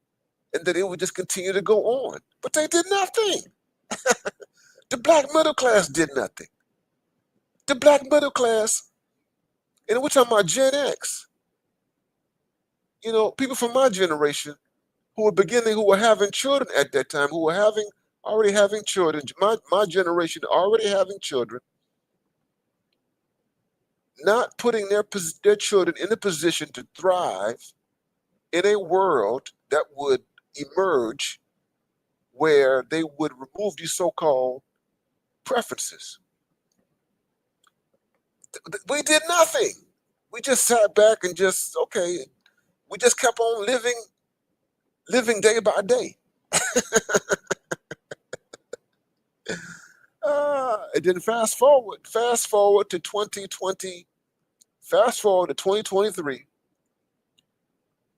and that it would just continue to go on. But they did nothing. The black middle class did nothing. The black middle class, and we're talking about Gen X, people from my generation who were having children at that time, who were already having children, my generation already having children, not putting their children in a position to thrive in a world that would emerge where they would remove these so-called preferences. We did nothing. We just sat back and we just kept on living day by day. And then fast forward to 2020, fast forward to 2023,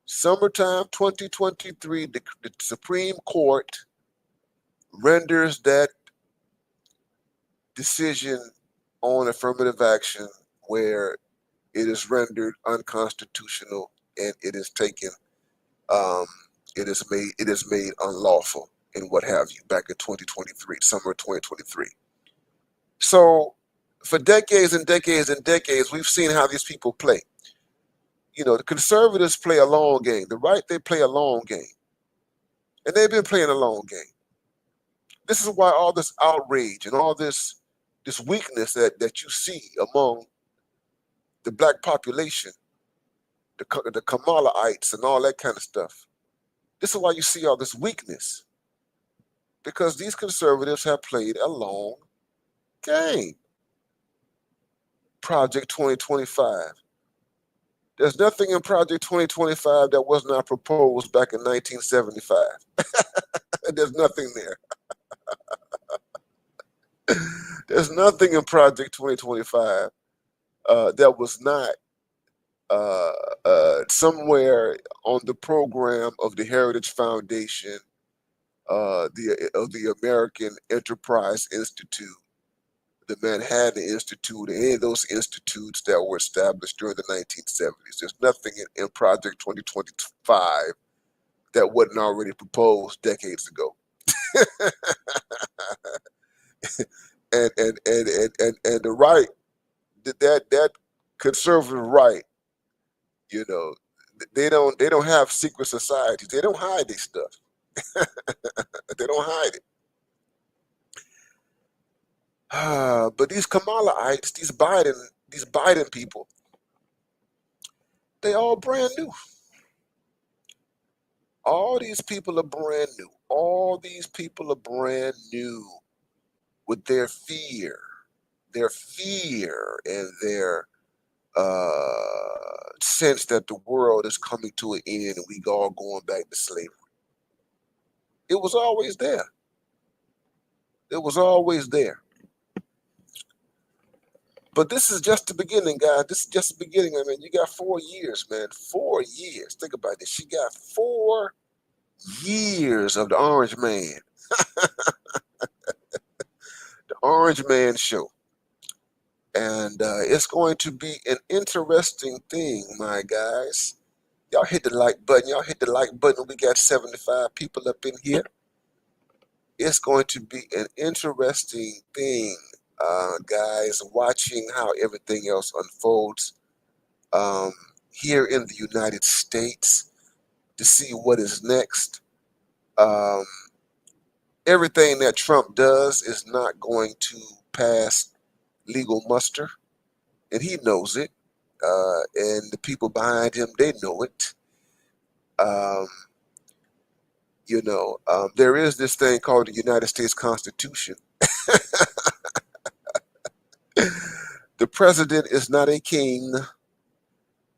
summertime 2023, the Supreme Court renders that decision on affirmative action where it is rendered unconstitutional, and it is taken, it is made unlawful and what have you back in 2023, summer 2023. So for decades and decades and decades, we've seen how these people play. The conservatives play a long game. The right, they play a long game. And they've been playing a long game. This is why all this outrage and all this weakness that you see among the black population, the Kamalaites and all that kind of stuff. This is why you see all this weakness. Because these conservatives have played a long game. Project 2025. There's nothing in Project 2025 that was not proposed back in 1975. There's nothing there. There's nothing in Project 2025 that was not uh, somewhere on the program of the Heritage Foundation, the American Enterprise Institute, the Manhattan Institute, and any of those institutes that were established during the 1970s. There's nothing in Project 2025 that wasn't already proposed decades ago. And the right, that conservative right, you know, they don't have secret societies. They don't hide this stuff. They don't hide it. But these Kamalaites, these Biden people, they all brand new. All these people are brand new. All these people are brand new with their fear, and their sense that the world is coming to an end and we all going back to slavery. It was always there. It was always there. But this is just the beginning, guys. This is just the beginning. I mean, you got 4 years, man. 4 years. Think about this. She got 4 years of the Orange Man. The Orange Man show. And it's going to be an interesting thing, my guys. Y'all hit the like button. Y'all hit the like button. We got 75 people up in here. It's going to be an interesting thing, guys, watching how everything else unfolds here in the United States to see what is next. Everything that Trump does is not going to pass legal muster, and he knows it. And the people behind him, they know it. There is this thing called the United States Constitution. The president is not a king.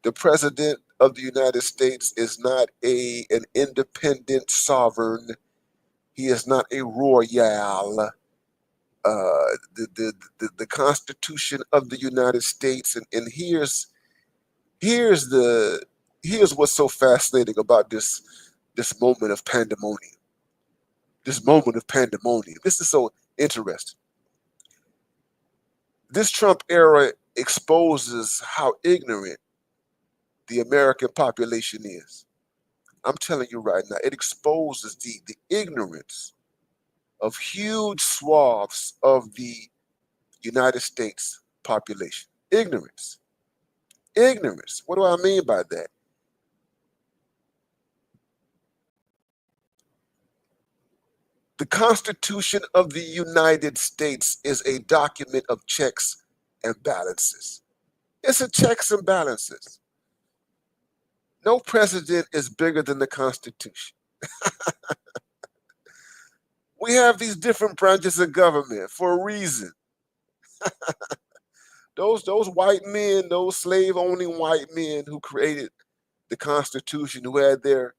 The president of the United States is not an independent sovereign. He is not a royal. The Constitution of the United States, and here's what's so fascinating about this moment of pandemonium. This moment of pandemonium. This is so interesting. This Trump era exposes how ignorant the American population is. I'm telling you right now, it exposes the ignorance of huge swaths of the United States population. Ignorance. Ignorance. What do I mean by that? The Constitution of the United States is a document of checks and balances. It's a checks and balances. No president is bigger than the Constitution. We have these different branches of government for a reason. Those white men, those slave-owning white men who created the Constitution, who had their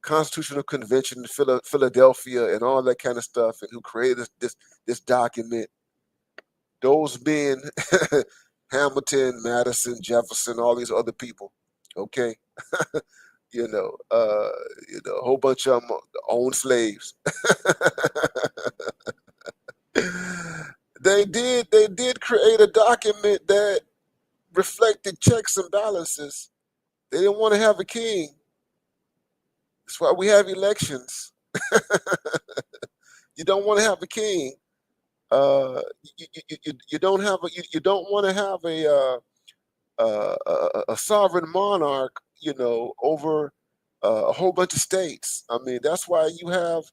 Constitutional Convention in Philadelphia and all that kind of stuff, and who created this document. Those men, Hamilton, Madison, Jefferson, all these other people, okay, a whole bunch of them owned slaves. They did create a document that reflected checks and balances. They didn't want to have a king. That's why we have elections. You don't want to have a king. You don't have you don't want to have a sovereign monarch, over a whole bunch of states. I mean, that's why you have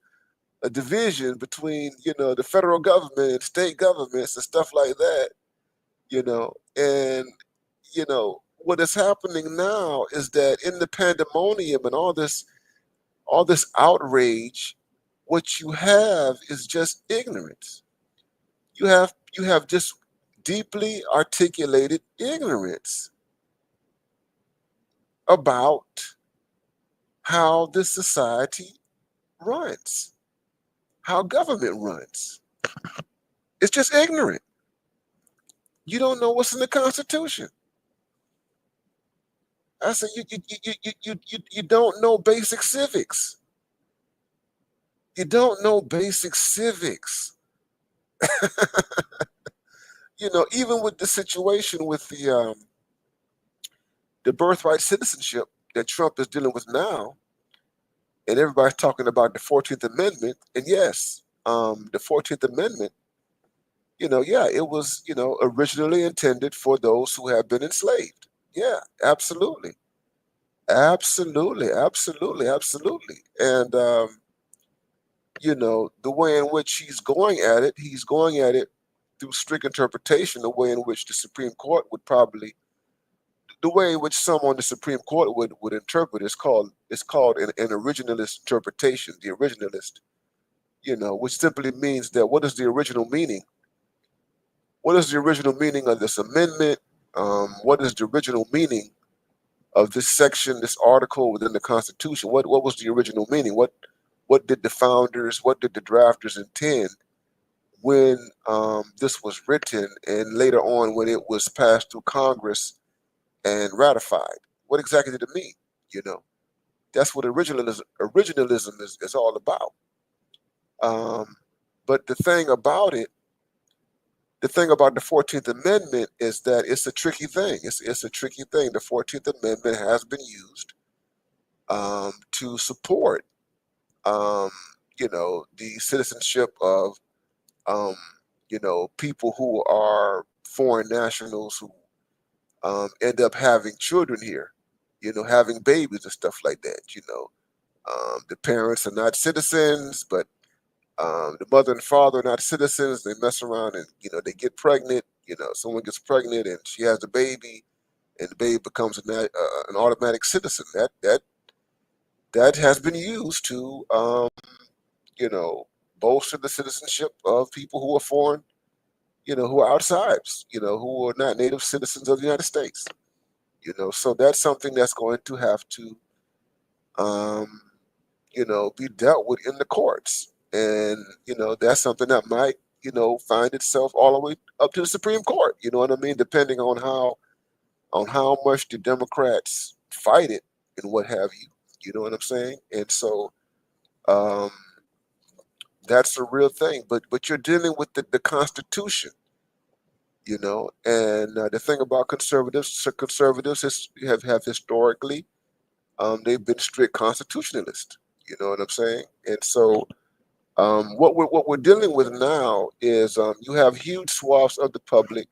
a division between, the federal government and state governments and stuff like that, and, what is happening now is that in the pandemonium and all this outrage, what you have is just ignorance. You have just deeply articulated ignorance. about how this society runs, how government runs. It's just ignorant. You don't know what's in the Constitution. I said you don't know basic civics. You don't know basic civics. You know, even with the situation with the birthright citizenship that Trump is dealing with now, and everybody's talking about the 14th Amendment. And yes, the 14th Amendment, yeah, it was, originally intended for those who have been enslaved. Yeah, absolutely. Absolutely, absolutely, absolutely. And, the way in which he's going at it through strict interpretation, the way in which the Supreme Court would probably, the way in which some on the Supreme Court would interpret it's called an originalist interpretation, the originalist, which simply means that what is the original meaning? What is the original meaning of this amendment? What is the original meaning of this section, this article within the Constitution? What was the original meaning? What did the founders, what did the drafters intend when this was written and later on when it was passed through Congress and ratified? What exactly did it mean? You know, that's what originalism is all about. Um, but the thing about the 14th Amendment is that it's a tricky thing. It's a tricky thing. The 14th Amendment has been used to support, um, the citizenship of, um, people who are foreign nationals who end up having children here, having babies and stuff like that. The parents are not citizens, but the mother and father are not citizens. They mess around and they get pregnant. Someone gets pregnant and she has a baby, and the baby becomes an automatic citizen. That has been used to you know bolster the citizenship of people who are foreign, who are outsides, who are not native citizens of the United States. So that's something that's going to have to um, be dealt with in the courts. And, that's something that might, find itself all the way up to the Supreme Court. You know what I mean? Depending on how much the Democrats fight it and what have you. You know what I'm saying? And so um, that's a real thing. But you're dealing with the Constitution, and the thing about conservatives, so conservatives have historically they've been strict constitutionalists. You know what I'm saying? And so what we're dealing with now is you have huge swaths of the public,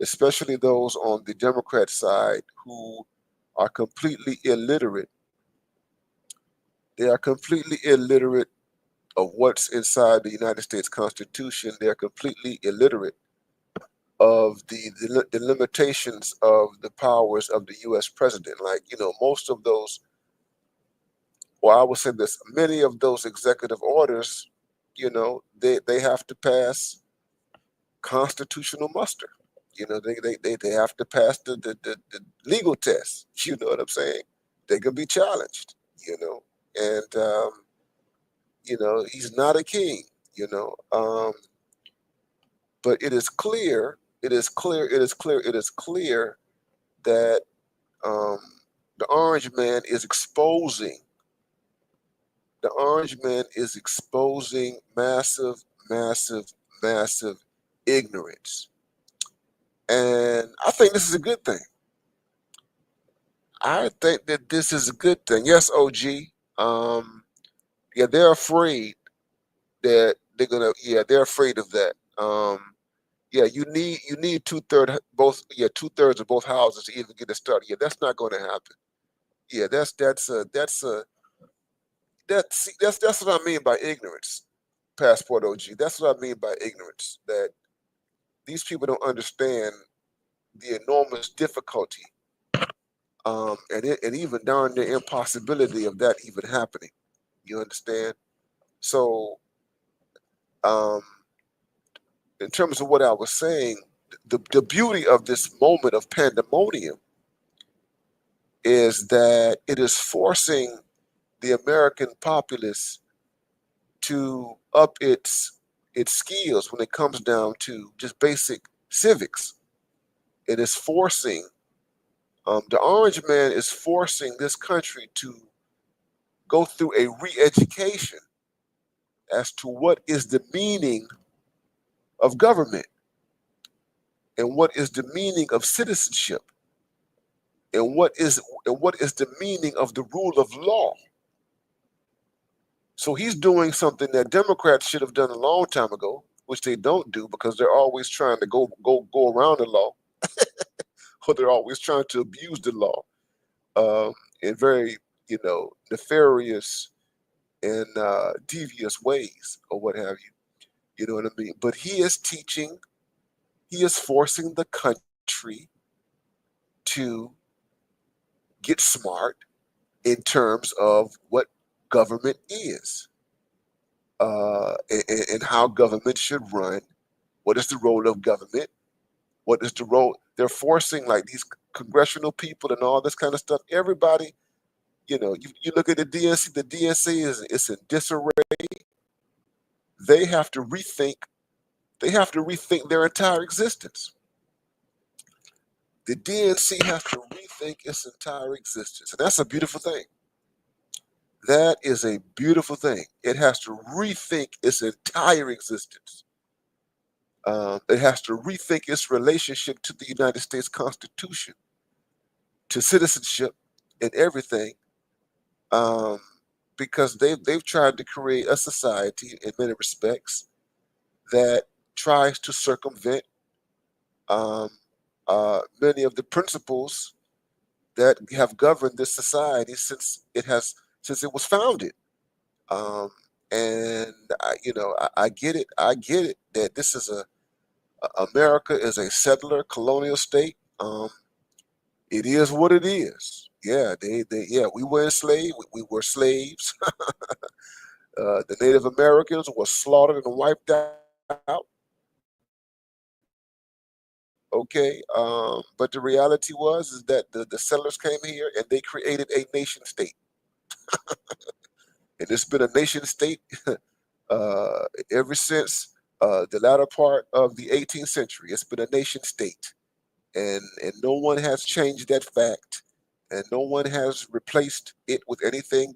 especially those on the Democrat side, who are completely illiterate. They are completely illiterate of what's inside the United States Constitution. They're completely illiterate of the limitations of the powers of the U.S. president. Like most of those, or I would say this, many of those executive orders, they have to pass constitutional muster. They have to pass the legal test. You know what I'm saying? They can be challenged. And he's not a king. You know, but it is clear. It is clear. It is clear. It is clear that um, the Orange Man is exposing. The Orange Man is exposing massive, massive, massive ignorance. And I think this is a good thing. I think that this is a good thing. Yes, OG. Yeah, they're afraid that they're gonna. Yeah, they're afraid of that. Yeah, you need two thirds of both houses to even get it started. Yeah, that's not going to happen. Yeah, that's what I mean by ignorance. Passport OG. That's what I mean by ignorance. That these people don't understand the enormous difficulty, and even darn the impossibility of that even happening. You understand? So, um, in terms of what I was saying, the beauty of this moment of pandemonium is that it is forcing the American populace to up its skills when it comes down to just basic civics. It is forcing the Orange Man is forcing this country to go through a re-education as to what is the meaning of government and what is the meaning of citizenship and what is the meaning of the rule of law. So he's doing something that Democrats should have done a long time ago, which they don't do because they're always trying to go around the law, or they're always trying to abuse the law in very nefarious and devious ways or what have you. You know what I mean? But he is teaching, he is forcing the country to get smart in terms of what government is and how government should run. What is the role of government? What is the role? They're forcing like these congressional people and all this kind of stuff. Everybody, you look at the DNC. The DNC is in disarray. They have to rethink. They have to rethink their entire existence. The DNC has to rethink its entire existence, and that's a beautiful thing. That is a beautiful thing. It has to rethink its entire existence. It has to rethink its relationship to the United States Constitution, to citizenship, and everything, um, because they've tried to create a society in many respects that tries to circumvent um, many of the principles that have governed this society since it was founded. Um, and I get it. I get it that this is America is a settler colonial state. It is what it is. Yeah, yeah, we were enslaved. We were slaves. The Native Americans were slaughtered and wiped out. Okay, but the reality is that the settlers came here and they created a nation state, and it's been a nation state uh, ever since the latter part of the 18th century. It's been a nation state, and no one has changed that fact, and no one has replaced it with anything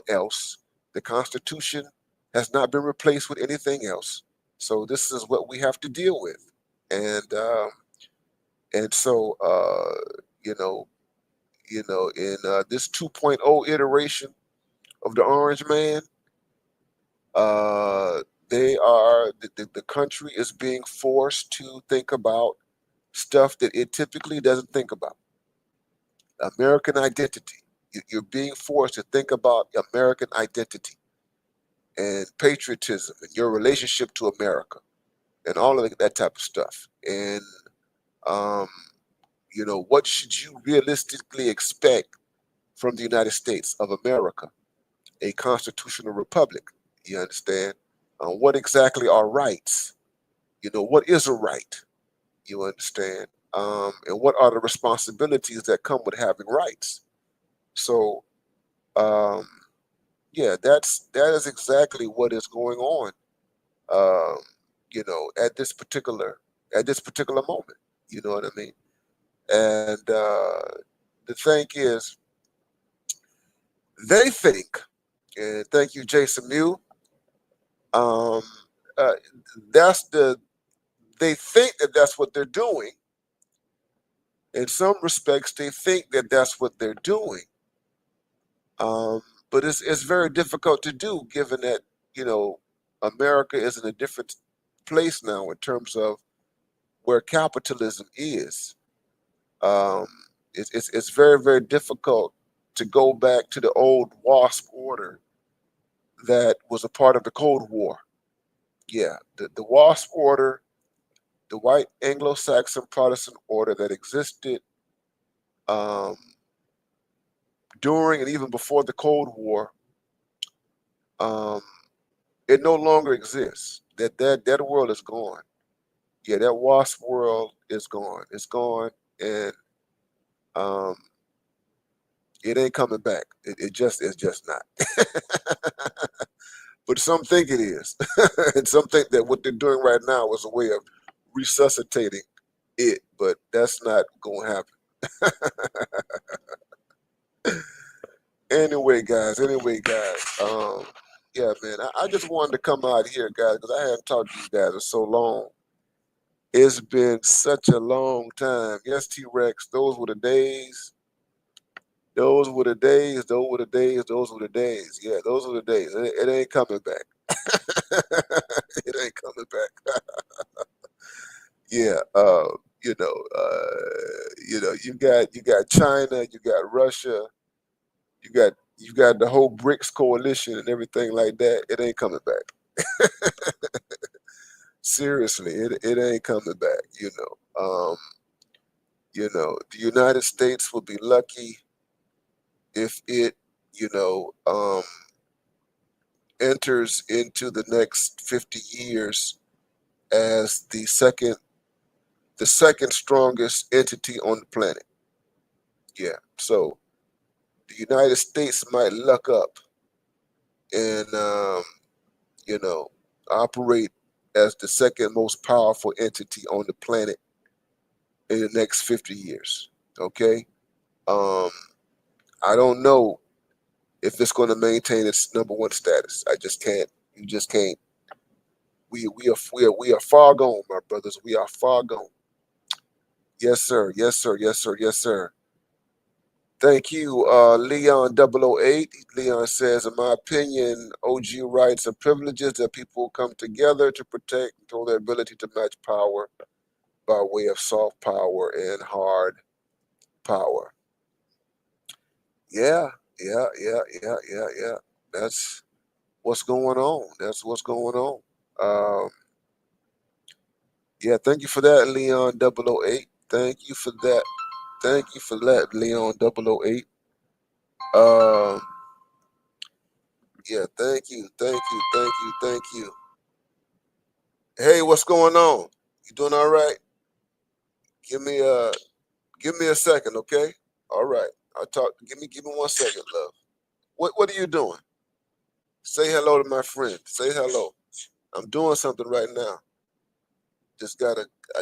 else. The Constitution has not been replaced with anything else. So this is what we have to deal with, and so you know in this 2.0 iteration of the Orange Man, uh, the country is being forced to think about stuff that it typically doesn't think about. American identity. You're being forced to think about American identity and patriotism and your relationship to America and all of that type of stuff. And um, what should you realistically expect from the United States of America, a constitutional republic? You understand? What exactly are rights? What is a right? You understand? And what are the responsibilities that come with having rights? So, um, yeah, that is exactly what is going on. Um, at this particular moment. You know what I mean? And the thing is, they think, and thank you, Jason Mew. Um, uh, that's the they think that that's what they're doing. In some respects, they think that that's what they're doing. Um, but it's very difficult to do, given that you know America is in a different place now in terms of where capitalism is. Um, it's very very difficult to go back to the old WASP order that was a part of the Cold War. Yeah, the WASP order, the white Anglo-Saxon Protestant order that existed um, during and even before the Cold War, um, it no longer exists. That world is gone. Yeah, that WASP world is gone. It's gone, and um, It ain't coming back. It's just not. But some think it is, and some think that what they're doing right now is a way of resuscitating it, but that's not gonna happen. Anyway, guys. Yeah, man. I just wanted to come out here, guys, because I haven't talked to you guys in so long. It's been such a long time. Yes, T Rex, those were the days. Those were the days. Those were the days. Those were the days. Yeah, those were the days. It ain't coming back. It ain't coming back. Yeah. You know. You got China. You got Russia. You got the whole BRICS coalition and everything like that. It ain't coming back. Seriously, it ain't coming back. The United States will be lucky if it, you know, enters into the next 50 years as the second strongest entity on the planet. Yeah. So the United States might luck up and you know, operate as the second most powerful entity on the planet in the next 50 years. Okay. Um, I don't know if it's going to maintain its number one status. I just can't. You just can't. We are far gone, my brothers. We are far gone. Yes, sir. Yes, sir. Yes, sir. Yes, sir. Thank you, Leon 008. Leon says, in my opinion, OG rights are privileges that people come together to protect until their ability to match power by way of soft power and hard power. Yeah, yeah. That's what's going on. That's what's going on. Um, yeah, thank you for that, Leon 008. Thank you for that. Thank you for that, Leon 008. Um, yeah, thank you. Hey, what's going on? You doing all right? Give me a give me a second, okay? All right. I'll talk. Give me 1 second, love. What are you doing? Say hello to my friend. Say hello. I'm doing something right now. Just I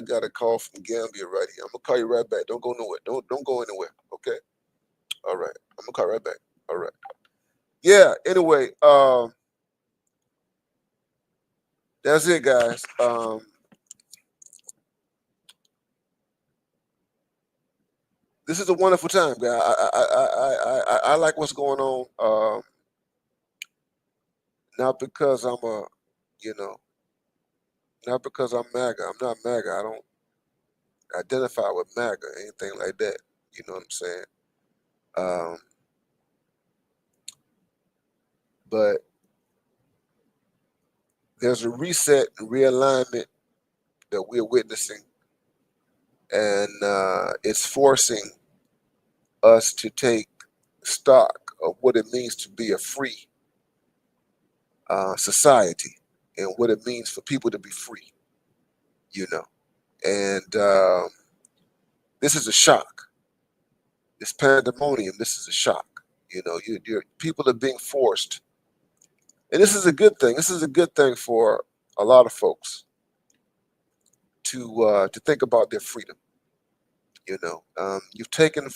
got a call from Gambia right here. I'm gonna call you right back. Don't go nowhere. Don't go anywhere. Okay. All right. I'm gonna call you right back. All right. Yeah. Anyway, that's it, guys. This is a wonderful time, guys. I like what's going on. Not because I'm a, you know, not because I'm MAGA. I'm not MAGA. I don't identify with MAGA, anything like that. You know what I'm saying? Um, but there's a reset and realignment that we're witnessing, and it's forcing us to take stock of what it means to be a free society and what it means for people to be free. You know, and this is a shock. This pandemonium. This is a shock. People are being forced, and this is a good thing. This is a good thing for a lot of folks to think about their freedom. You've taken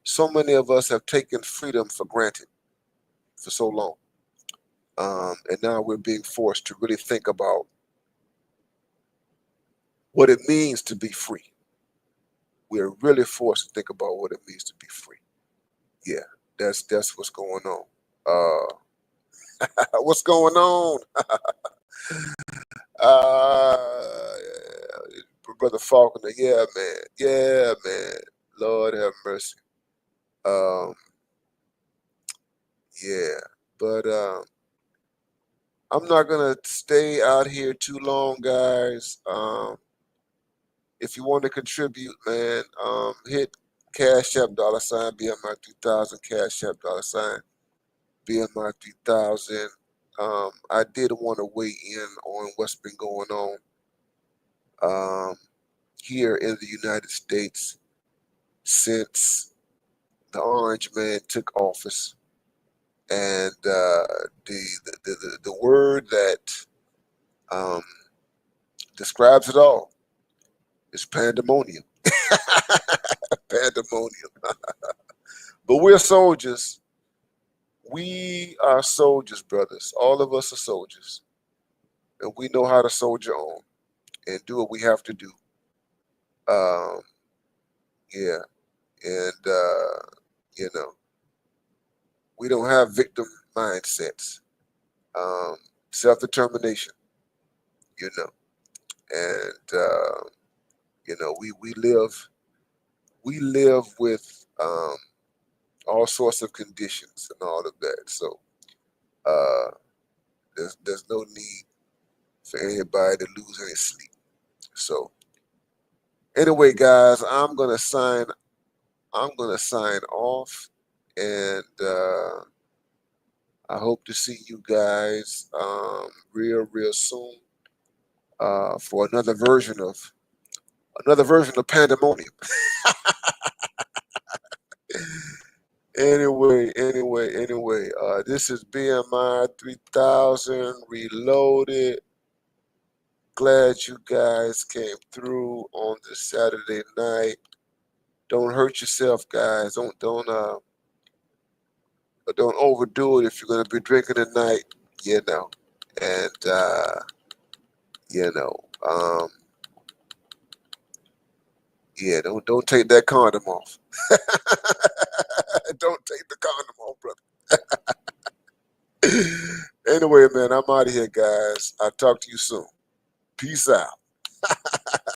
so many of us have taken freedom for granted for so long, and now we're being forced to really think about what it means to be free. We're really forced to think about what it means to be free. Yeah, that's what's going on. What's going on? Uh, Brother Faulkner, yeah, man, yeah, man. Lord have mercy. Um, yeah, but I'm not gonna stay out here too long, guys. If you want to contribute, man, hit Cash App $ BMI 3000. Cash App BMI 3000. I did want to weigh in on what's been going on here in the United States since the orange man took office, and the word that um, describes it all is pandemonium. Pandemonium. But we're soldiers. We are soldiers, brothers. All of us are soldiers, and we know how to soldier on and do what we have to do. Um, yeah, and you know, we don't have victim mindsets. Um, self-determination, you know, and we live with all sorts of conditions and all of that. So uh, there's no need for anybody to lose any sleep. So anyway, guys, I'm gonna sign off, and I hope to see you guys real soon for another version of Pandemonium. Anyway, this is BMI 3000 Reloaded. Glad you guys came through on this Saturday night. Don't hurt yourself, guys. Don't overdo it if you're gonna be drinking tonight, you know. And you know, um, yeah, don't take that condom off. Don't take the condom off, brother. Anyway, man, I'm out of here, guys. I'll talk to you soon. Peace out.